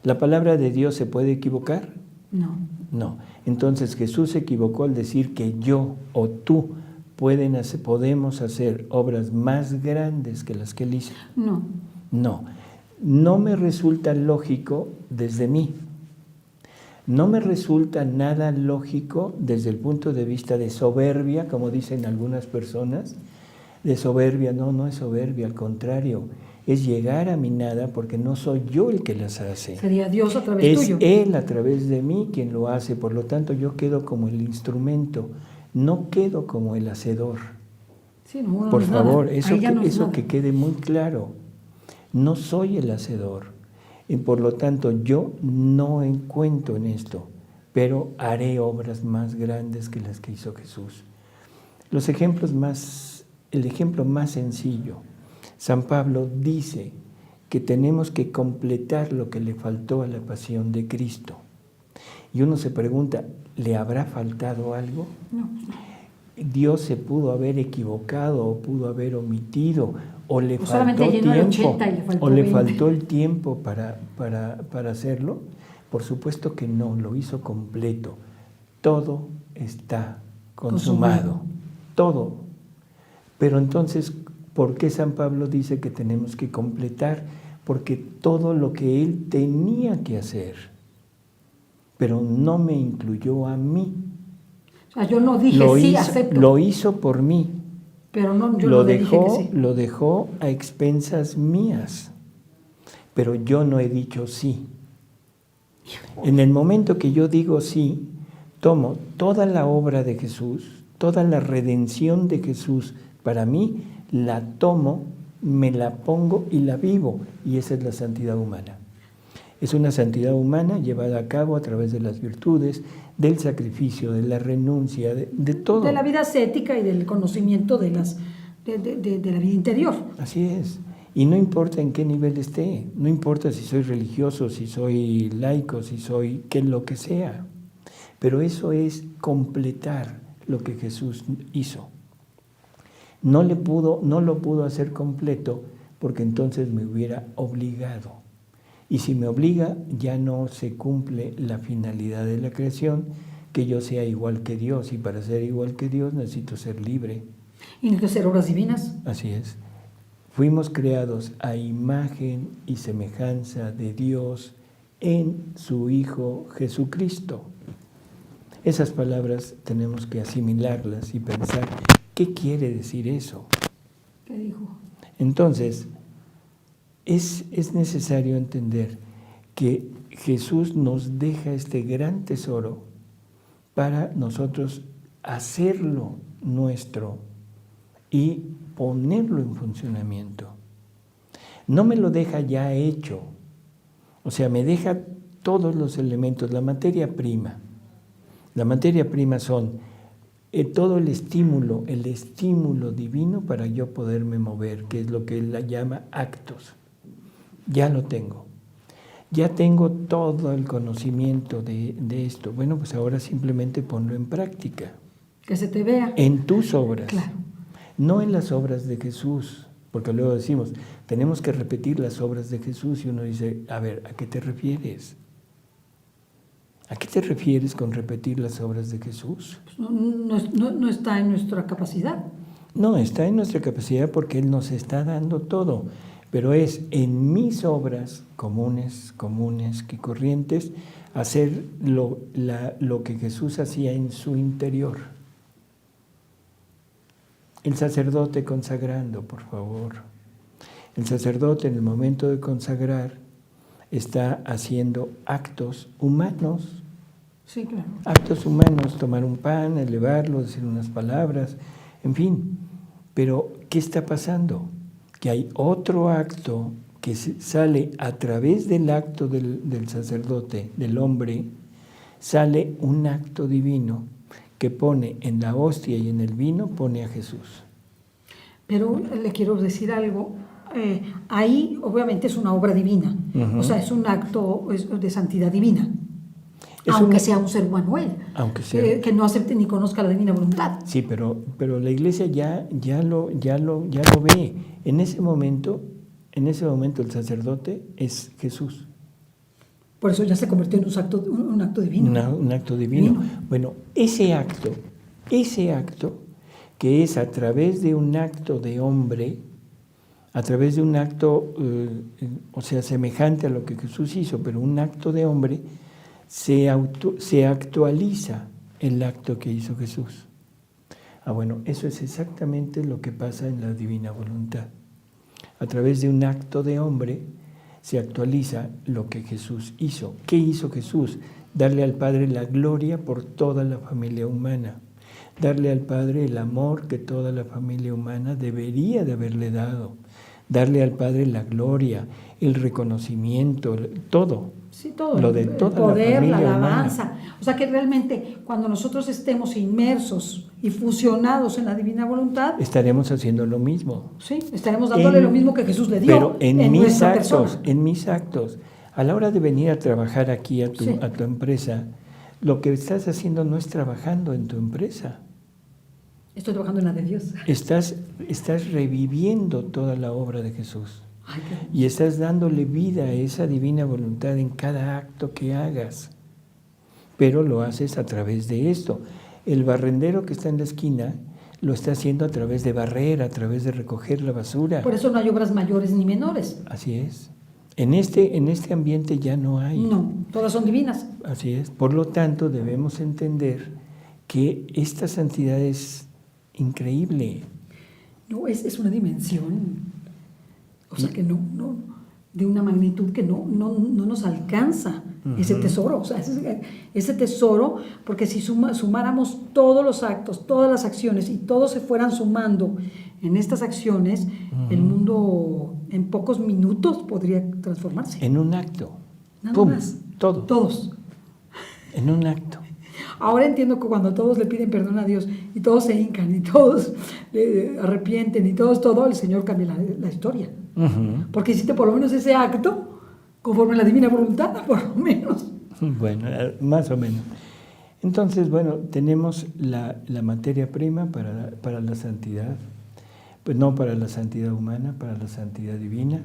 ¿La palabra de Dios se puede equivocar? No. No. Entonces Jesús se equivocó al decir que yo o tú podemos hacer obras más grandes que las que Él hizo. No. No. No me resulta lógico desde mí. No me resulta nada lógico desde el punto de vista de soberbia, como dicen algunas personas. De soberbia, no es soberbia, al contrario, es llegar a mi nada, porque no soy yo el que las hace. Sería Dios a través tuyo. Es Él a través de mí quien lo hace, por lo tanto yo quedo como el instrumento, no quedo como el hacedor. Sí, no, Por favor, nada. eso que quede muy claro. No soy el hacedor, y por lo tanto yo no encuentro en esto, pero haré obras más grandes que las que hizo Jesús. El ejemplo más sencillo, San Pablo dice que tenemos que completar lo que le faltó a la pasión de Cristo. Y uno se pregunta, ¿le habrá faltado algo? No. Dios se pudo haber equivocado o pudo haber omitido, o le O faltó solamente llenó el tiempo, 80 y le faltó o le 20. faltó el tiempo para hacerlo. Por supuesto que no, lo hizo completo. Todo está consumado. Todo. Pero entonces, ¿por qué San Pablo dice que tenemos que completar? Porque todo lo que él tenía que hacer, pero no me incluyó a mí. O sea, yo no dije acepto. Lo hizo por mí. Pero no, yo no le dije que sí. Lo dejó a expensas mías. Pero yo no he dicho sí. En el momento que yo digo sí, tomo toda la obra de Jesús, toda la redención de Jesús para mí, la tomo, me la pongo y la vivo. Y esa es la santidad humana. Es una santidad humana llevada a cabo a través de las virtudes, del sacrificio, de la renuncia, de todo. De la vida ascética y del conocimiento de la vida interior. Así es. Y no importa en qué nivel esté, no importa si soy religioso, si soy laico, si soy lo que sea. Pero eso es completar lo que Jesús hizo. No lo pudo hacer completo porque entonces me hubiera obligado. Y si me obliga, ya no se cumple la finalidad de la creación, que yo sea igual que Dios. Y para ser igual que Dios necesito ser libre. Y necesito hacer obras divinas. Así es. Fuimos creados a imagen y semejanza de Dios en su Hijo Jesucristo. Esas palabras tenemos que asimilarlas y pensar, ¿qué quiere decir eso? ¿Qué dijo? Entonces, es necesario entender que Jesús nos deja este gran tesoro para nosotros hacerlo nuestro y ponerlo en funcionamiento. No me lo deja ya hecho, o sea, me deja todos los elementos, la materia prima. La materia prima son todo el estímulo divino para yo poderme mover, que es lo que él llama actos. Ya lo tengo. ya tengo todo el conocimiento de esto. Bueno, pues ahora simplemente ponlo en práctica. Que se te vea. En tus obras. Claro. No en las obras de Jesús. Porque luego decimos, tenemos que repetir las obras de Jesús y uno dice, a ver, ¿a qué te refieres? ¿A qué te refieres con repetir las obras de Jesús? Pues no está en nuestra capacidad. No, está en nuestra capacidad porque Él nos está dando todo, pero es en mis obras comunes y corrientes hacer lo que Jesús hacía en su interior. El sacerdote consagrando, por favor. El sacerdote en el momento de consagrar está haciendo actos humanos. Sí, claro. Actos humanos, tomar un pan, elevarlo, decir unas palabras, en fin. Pero, ¿qué está pasando? Que hay otro acto que sale a través del acto del sacerdote, del hombre, sale un acto divino que pone en la hostia y en el vino, pone a Jesús. Pero le quiero decir algo. Ahí, obviamente, es una obra divina. O sea, es un acto de santidad divina. Aunque sea un ser humano él, que no acepte ni conozca la divina voluntad. Sí, pero la Iglesia ya lo ve. En ese momento el sacerdote es Jesús. Por eso ya se convirtió en un acto divino. Un acto divino. Bueno, ese acto que es a través de un acto de hombre, a través de un acto, o sea, semejante a lo que Jesús hizo, pero un acto de hombre, se actualiza el acto que hizo Jesús. Bueno, eso es exactamente lo que pasa en la divina voluntad. A través de un acto de hombre se actualiza lo que Jesús hizo. ¿Qué hizo Jesús? Darle al Padre la gloria por toda la familia humana. Darle al Padre el amor que toda la familia humana debería de haberle dado. Darle al Padre la gloria, el reconocimiento, todo. Sí, todo. Lo de toda el poder, la familia la alabanza. humana. O sea que realmente cuando nosotros estemos inmersos y fusionados en la divina voluntad, estaremos haciendo lo mismo. Sí, estaremos dándole lo mismo que Jesús le dio. Pero en mis actos, persona. A la hora de venir a trabajar aquí a tu empresa, lo que estás haciendo no es trabajando en tu empresa. Estoy trabajando en la de Dios. Estás reviviendo toda la obra de Jesús. Ay, y estás dándole vida a esa divina voluntad en cada acto que hagas. Pero lo haces a través de esto. El barrendero que está en la esquina lo está haciendo a través de barrer, a través de recoger la basura. Por eso no hay obras mayores ni menores. Así es. En este ambiente ya no hay. No, todas son divinas. Así es. Por lo tanto, debemos entender que esta santidad es increíble. No, es una dimensión, o sea que no, de una magnitud que no nos alcanza ese tesoro. O sea, ese tesoro, porque si sumáramos todos los actos, todas las acciones y todos se fueran sumando en estas acciones, el mundo en pocos minutos podría transformarse. En un acto. Nada ¡Pum! más. Todo. Todos. En un acto. Ahora entiendo que cuando todos le piden perdón a Dios y todos se hincan y todos le arrepienten y todo, el Señor cambia la historia. Porque hiciste por lo menos ese acto conforme a la divina voluntad, por lo menos. Bueno, más o menos. Entonces, bueno, tenemos la materia prima para la santidad, pues no para la santidad humana, para la santidad divina.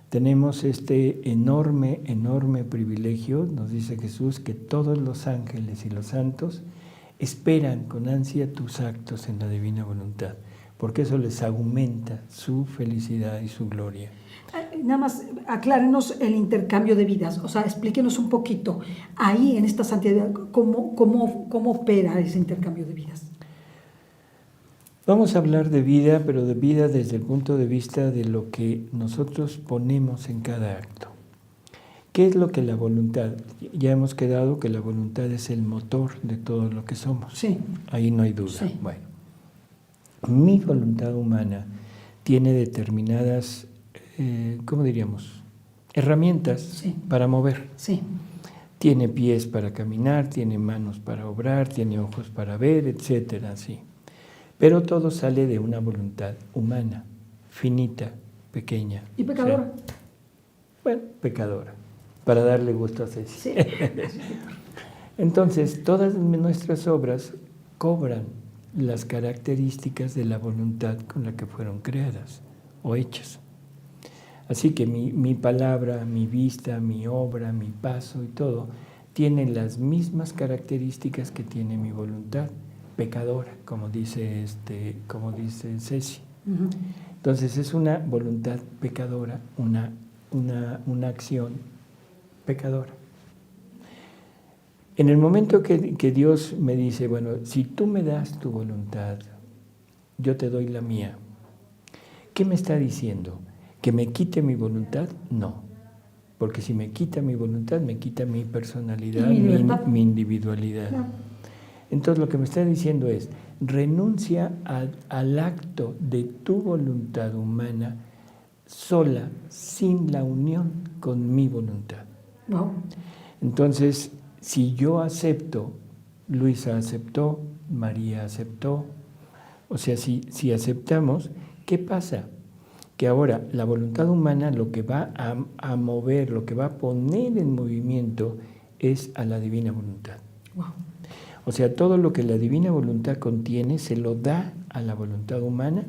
Tenemos este enorme privilegio, nos dice Jesús, que todos los ángeles y los santos esperan con ansia tus actos en la divina voluntad, porque eso les aumenta su felicidad y su gloria. Nada más, aclárenos el intercambio de vidas, o sea, explíquenos un poquito, ahí en esta santidad, ¿cómo opera ese intercambio de vidas? Vamos a hablar de vida, pero de vida desde el punto de vista de lo que nosotros ponemos en cada acto. ¿Qué es lo que la voluntad? Ya hemos quedado que la voluntad es el motor de todo lo que somos. Sí. Ahí no hay duda. Sí. Bueno, mi voluntad humana tiene determinadas, ¿cómo diríamos? Herramientas para mover. Sí. Tiene pies para caminar, tiene manos para obrar, tiene ojos para ver, etcétera, sí. Pero todo sale de una voluntad humana, finita, pequeña. ¿Y pecadora? Bueno, pecadora. para darle gusto a Ceci. Sí. Entonces, todas nuestras obras cobran las características de la voluntad con la que fueron creadas o hechas. Así que mi palabra, mi vista, mi obra, mi paso y todo tienen las mismas características que tiene mi voluntad pecadora, como dice Ceci. Ujú. Entonces es una voluntad pecadora, una acción pecadora. En el momento que Dios me dice, bueno, si tú me das tu voluntad, yo te doy la mía, ¿qué me está diciendo? ¿Que me quite mi voluntad? No, porque si me quita mi voluntad, me quita mi personalidad, ¿Y mi libertad? mi individualidad. Claro. Entonces lo que me está diciendo es, renuncia al acto de tu voluntad humana sola, sin la unión con mi voluntad. Wow. Entonces, si yo acepto, Luisa aceptó, María aceptó, o sea, si aceptamos, ¿qué pasa? Que ahora la voluntad humana lo que va a mover, lo que va a poner en movimiento es a la divina voluntad. Wow. O sea, todo lo que la divina voluntad contiene se lo da a la voluntad humana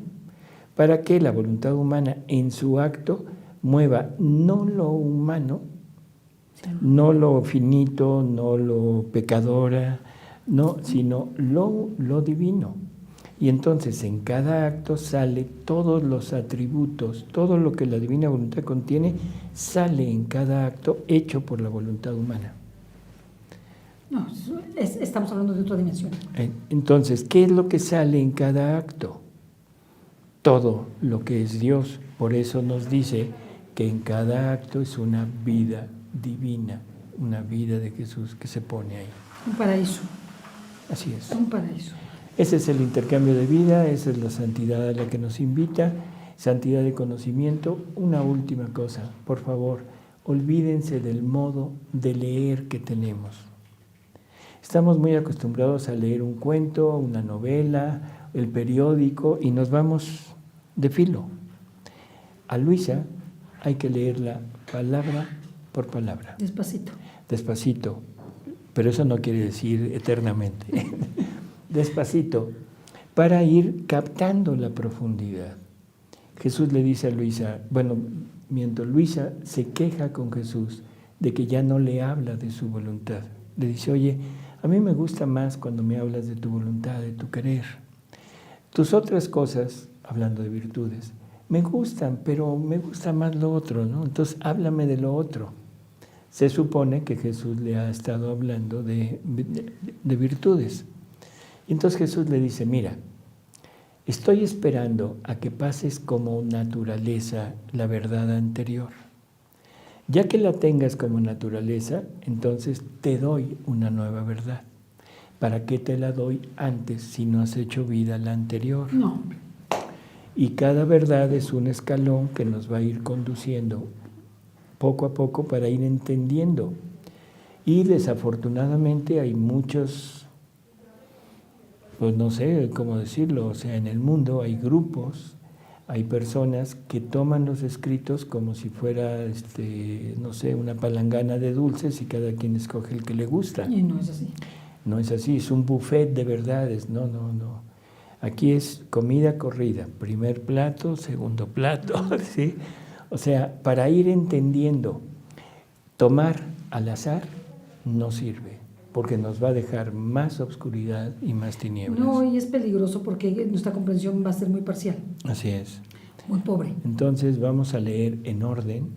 para que la voluntad humana en su acto mueva no lo humano, no lo finito, no lo pecadora, no, sino lo divino. Y entonces en cada acto sale todos los atributos, todo lo que la divina voluntad contiene, sale en cada acto hecho por la voluntad humana. No, estamos hablando de otra dimensión. Entonces, ¿qué es lo que sale en cada acto? Todo lo que es Dios. Por eso nos dice que en cada acto es una vida divina, una vida de Jesús que se pone ahí. Un paraíso. Así es. Un paraíso. Ese es el intercambio de vida, esa es la santidad a la que nos invita, santidad de conocimiento. Una última cosa, por favor, olvídense del modo de leer que tenemos. Estamos muy acostumbrados a leer un cuento, una novela, el periódico y nos vamos de filo. A Luisa hay que leerla palabra por palabra. Despacito. Despacito, pero eso no quiere decir eternamente. Despacito, para ir captando la profundidad. Jesús le dice a Luisa, mientras Luisa se queja con Jesús de que ya no le habla de su voluntad. Le dice, oye, a mí me gusta más cuando me hablas de tu voluntad, de tu querer. Tus otras cosas, hablando de virtudes, me gustan, pero me gusta más lo otro, ¿no? Entonces, háblame de lo otro. Se supone que Jesús le ha estado hablando de virtudes. Y entonces Jesús le dice, mira, estoy esperando a que pases como naturaleza la verdad anterior. Ya que la tengas como naturaleza, entonces te doy una nueva verdad. ¿Para qué te la doy antes si no has hecho vida la anterior? No. Y cada verdad es un escalón que nos va a ir conduciendo poco a poco para ir entendiendo. Y desafortunadamente hay muchos, pues no sé cómo decirlo, o sea, en el mundo hay grupos, hay personas que toman los escritos como si fuera, no sé, una palangana de dulces y cada quien escoge el que le gusta. Y no es así. No es así, es un buffet de verdades, no. Aquí es comida corrida, primer plato, segundo plato, ¿sí? O sea, para ir entendiendo, tomar al azar no sirve, porque nos va a dejar más obscuridad y más tinieblas. No, y es peligroso porque nuestra comprensión va a ser muy parcial. Así es. Muy pobre. Entonces vamos a leer en orden.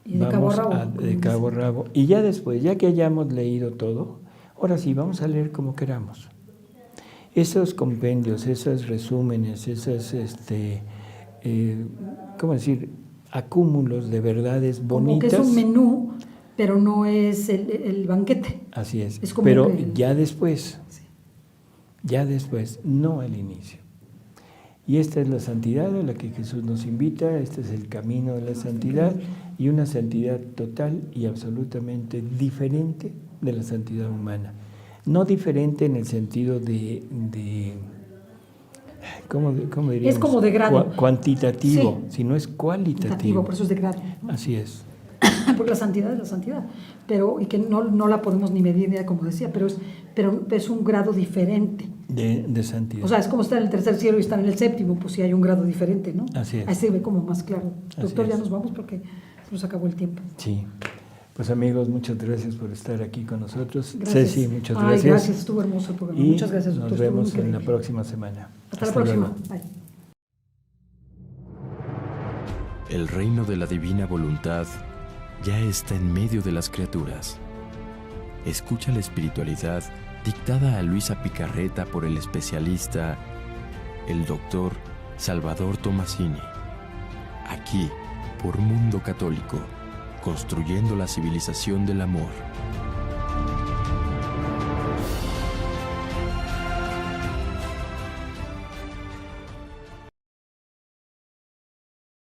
Y de cabo a rabo. De cabo a rabo. Y ya después, ya que hayamos leído todo, ahora sí, vamos a leer como queramos. Esos compendios, esos resúmenes, esos, ¿cómo decir? Acúmulos de verdades bonitas. Como que es un menú, pero no es el banquete. Así es. Es como pero que, ya después, sí. ya después, no al inicio. Y esta es la santidad a la que Jesús nos invita, este es el camino de la santidad y una santidad total y absolutamente diferente de la santidad humana. No diferente en el sentido de ¿cómo diríamos? Es como de grado. Cuantitativo, Sí. sino es cualitativo. Por eso es de grado. Así es. porque la santidad es la santidad, pero y que no la podemos ni medir, ya como decía, pero es un grado diferente. De santidad. O sea, es como estar en el tercer cielo y estar en el séptimo, pues sí hay un grado diferente, ¿no? Así es. Ahí se ve como más claro. Doctor, Así ya es. nos vamos porque se nos acabó el tiempo. Sí. Pues amigos, muchas gracias por estar aquí con nosotros. Gracias. Ceci, muchas Ay, gracias. gracias, estuvo hermoso el programa. Y Muchas gracias, doctor. nos estuvo vemos en la increíble. próxima semana. Hasta la próxima. luego. Bye. El reino de la divina voluntad ya está en medio de las criaturas. Escucha la espiritualidad dictada a Luisa Picarreta por el especialista, el doctor Salvador Tomasini. Aquí, por Mundo Católico, construyendo la civilización del amor.